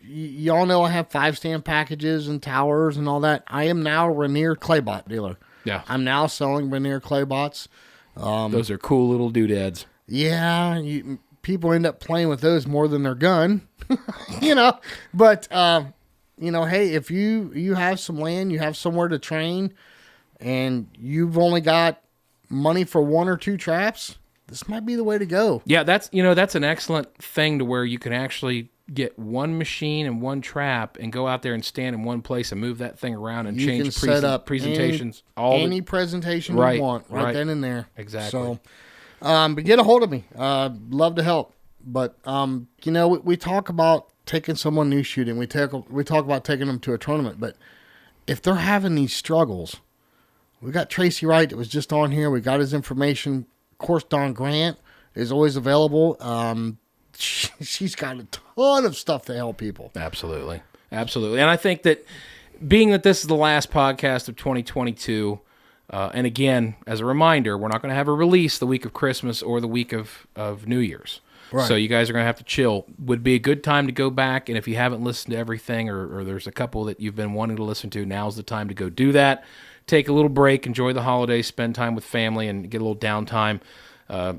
y'all know I have 5-stand packages and towers and all that. I am now a Rainier Claybot dealer. Yeah. I'm now selling Rainier Claybots. Those are cool little doodads. Yeah, people end up playing with those more than their gun, But, hey, if you have some land, you have somewhere to train, and you've only got money for 1 or 2 traps, this might be the way to go. Yeah, that's an excellent thing to where you can actually get one machine and one trap and go out there and stand in one place and move that thing around and you change can set up presentations. Any presentation right, you want right then and there. Exactly. So, but get a hold of me. Love to help. But, we talk about taking someone new shooting. We talk about taking them to a tournament. But if they're having these struggles, we got Tracy Wright that was just on here. We got his information. Of course, Don Grant is always available. She's got a ton of stuff to help people. Absolutely. And I think that being that this is the last podcast of 2022, and again, as a reminder, we're not going to have a release the week of Christmas or the week of New Year's. Right. So you guys are going to have to chill. Would be a good time to go back, and if you haven't listened to everything, or there's a couple that you've been wanting to listen to, now's the time to go do that. Take a little break, enjoy the holidays, spend time with family, and get a little downtime.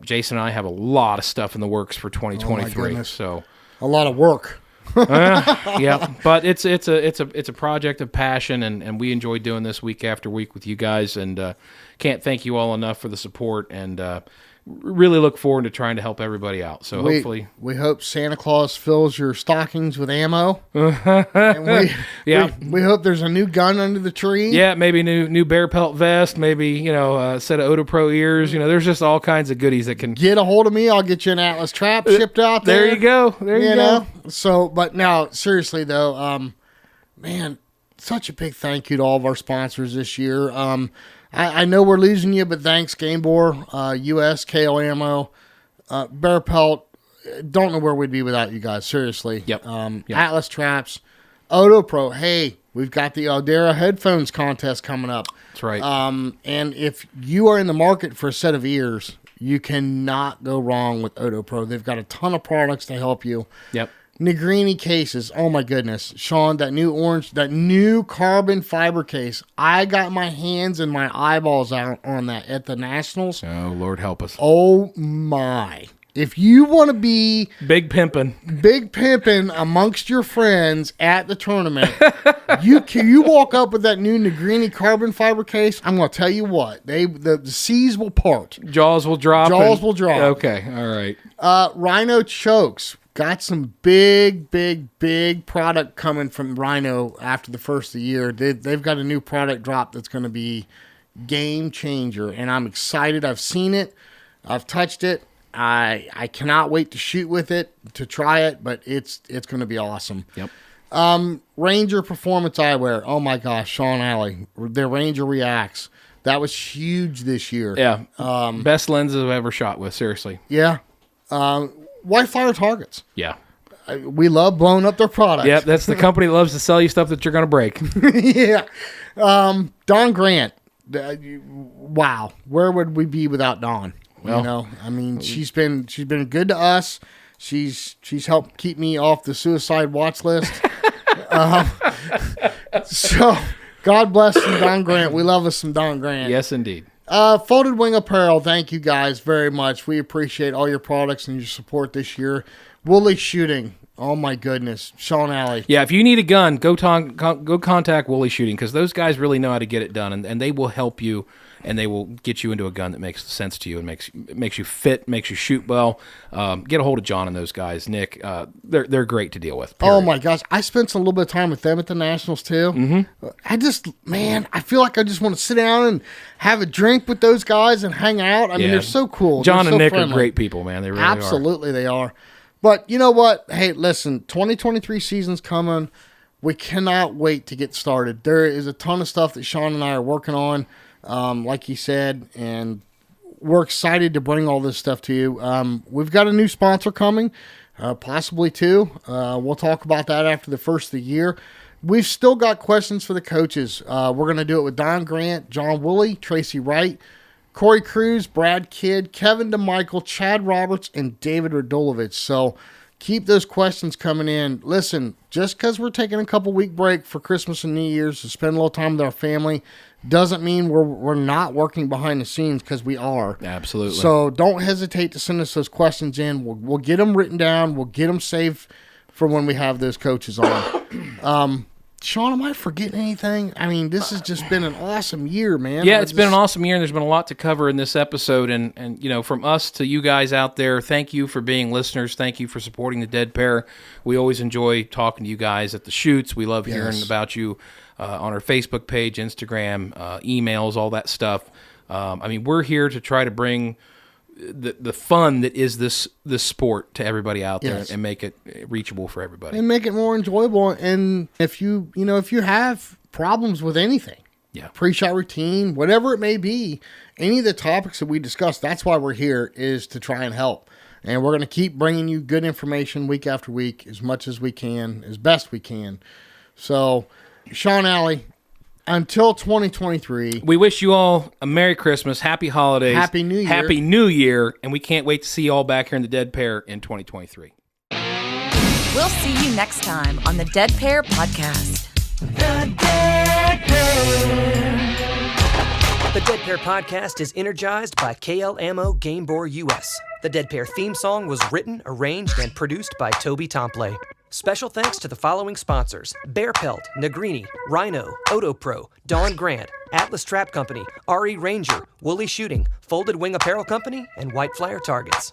Jason and I have a lot of stuff in the works for 2023. So a lot of work. Yeah, but it's a project of passion, and we enjoy doing this week after week with you guys, and can't thank you all enough for the support, and really look forward to trying to help everybody out. So hopefully we hope Santa Claus fills your stockings with ammo. And we hope there's a new gun under the tree. Yeah, maybe new bear pelt vest, maybe a set of Odo Pro ears. There's just all kinds of goodies that can get a hold of me. I'll get you an Atlas trap shipped out there. There you go. There you go. So, but now seriously though, man, such a big thank you to all of our sponsors this year. I know we're losing you, but thanks, Gamebore, US, KO Ammo, Bear Pelt. Don't know where we'd be without you guys, seriously. Yep. Atlas Traps, Odo Pro. Hey, we've got the Aldera headphones contest coming up. That's right. And if you are in the market for a set of ears, you cannot go wrong with Odo Pro. They've got a ton of products to help you. Yep. Negrini cases. Oh my goodness. Sean, that new carbon fiber case. I got my hands and my eyeballs out on that at the Nationals. Oh, Lord help us. Oh my. If you want to be big pimping amongst your friends at the tournament, you walk up with that new Negrini carbon fiber case, I'm going to tell you what. The seas will part. Jaws will drop. Okay. All right. Rhino chokes. Got some big product coming from Rhino after the first of the year. They've got a new product drop that's going to be game changer, and I'm excited. I've seen it. I've touched it. I cannot wait to shoot with it, to try it, but it's going to be awesome. Yep. Ranger Performance Eyewear. Oh my gosh, Sean Alley. The Ranger Reacts. That was huge this year. Yeah. Best lenses I've ever shot with, seriously. Yeah. White Fire targets. Yeah. we love blowing up their products. Yep, that's the company that loves to sell you stuff that you're going to break. Yeah. Dawn Grant. Wow. Where would we be without Dawn? Well, I mean, she's been good to us. She's helped keep me off the suicide watch list. So God bless you, Dawn Grant. We love us some Dawn Grant. Yes, indeed. Folded Wing Apparel, thank you guys very much. We appreciate all your products and your support this year. Woolly Shooting, oh my goodness. Sean Alley. Yeah, if you need a gun, go contact Woolly Shooting, because those guys really know how to get it done, and they will help you, and they will get you into a gun that makes sense to you and makes you fit, makes you shoot well. Get a hold of John and those guys, Nick. They're great to deal with. Period. Oh my gosh, I spent a little bit of time with them at the Nationals too. Mm-hmm. I feel like I just want to sit down and have a drink with those guys and hang out. I mean, they're so cool. John and Nick friendly. are great people, man. They really Absolutely, they are. But you know what? Hey, listen, 2023 season's coming. We cannot wait to get started. There is a ton of stuff that Sean and I are working on, like he said, and we're excited to bring all this stuff to you. We've got a new sponsor coming, possibly two. We'll talk about that after the first of the year. We've still got questions for the coaches. We're going to do it with Dawn Grant, John Woolley, Tracy Wright, Corey Cruz, Brad Kidd, Kevin DeMichael, Chad Roberts, and David Radulovich. So keep those questions coming in. Listen, just because we're taking a couple-week break for Christmas and New Year's to spend a little time with our family doesn't mean we're not working behind the scenes, because we are. Absolutely. So don't hesitate to send us those questions in. We'll get them written down. We'll get them saved for when we have those coaches on. Sean, am I forgetting anything? I mean, this has just been an awesome year, man. Yeah, it's been an awesome year, and there's been a lot to cover in this episode. And you know, from us to you guys out there, thank you for being listeners. Thank you for supporting the Dead Pair. We always enjoy talking to you guys at the shoots. We love hearing about you on our Facebook page, Instagram, emails, all that stuff. I mean, we're here to try to bring the fun that is this sport to everybody out there, and make it reachable for everybody, and make it more enjoyable. And if you have problems with anything, pre-shot routine, whatever it may be, any of the topics that we discussed, that's why we're here, is to try and help. And we're going to keep bringing you good information week after week, as much as we can, as best we can. So, Sean Alley, until 2023. We wish you all a Merry Christmas, Happy Holidays, Happy New Year. Happy New Year, and we can't wait to see you all back here in the Dead Pair in 2023. We'll see you next time on the Dead Pair Podcast. The Dead Pair. The Dead Pair Podcast is energized by KL Ammo Game Bore US. The Dead Pair theme song was written, arranged, and produced by Toby Tomplay. Special thanks to the following sponsors: Bear Pelt, Negrini, Rhino, Odo Pro, Dawn Grant, Atlas Trap Company, RE Ranger, Woolly Shooting, Folded Wing Apparel Company, and White Flyer Targets.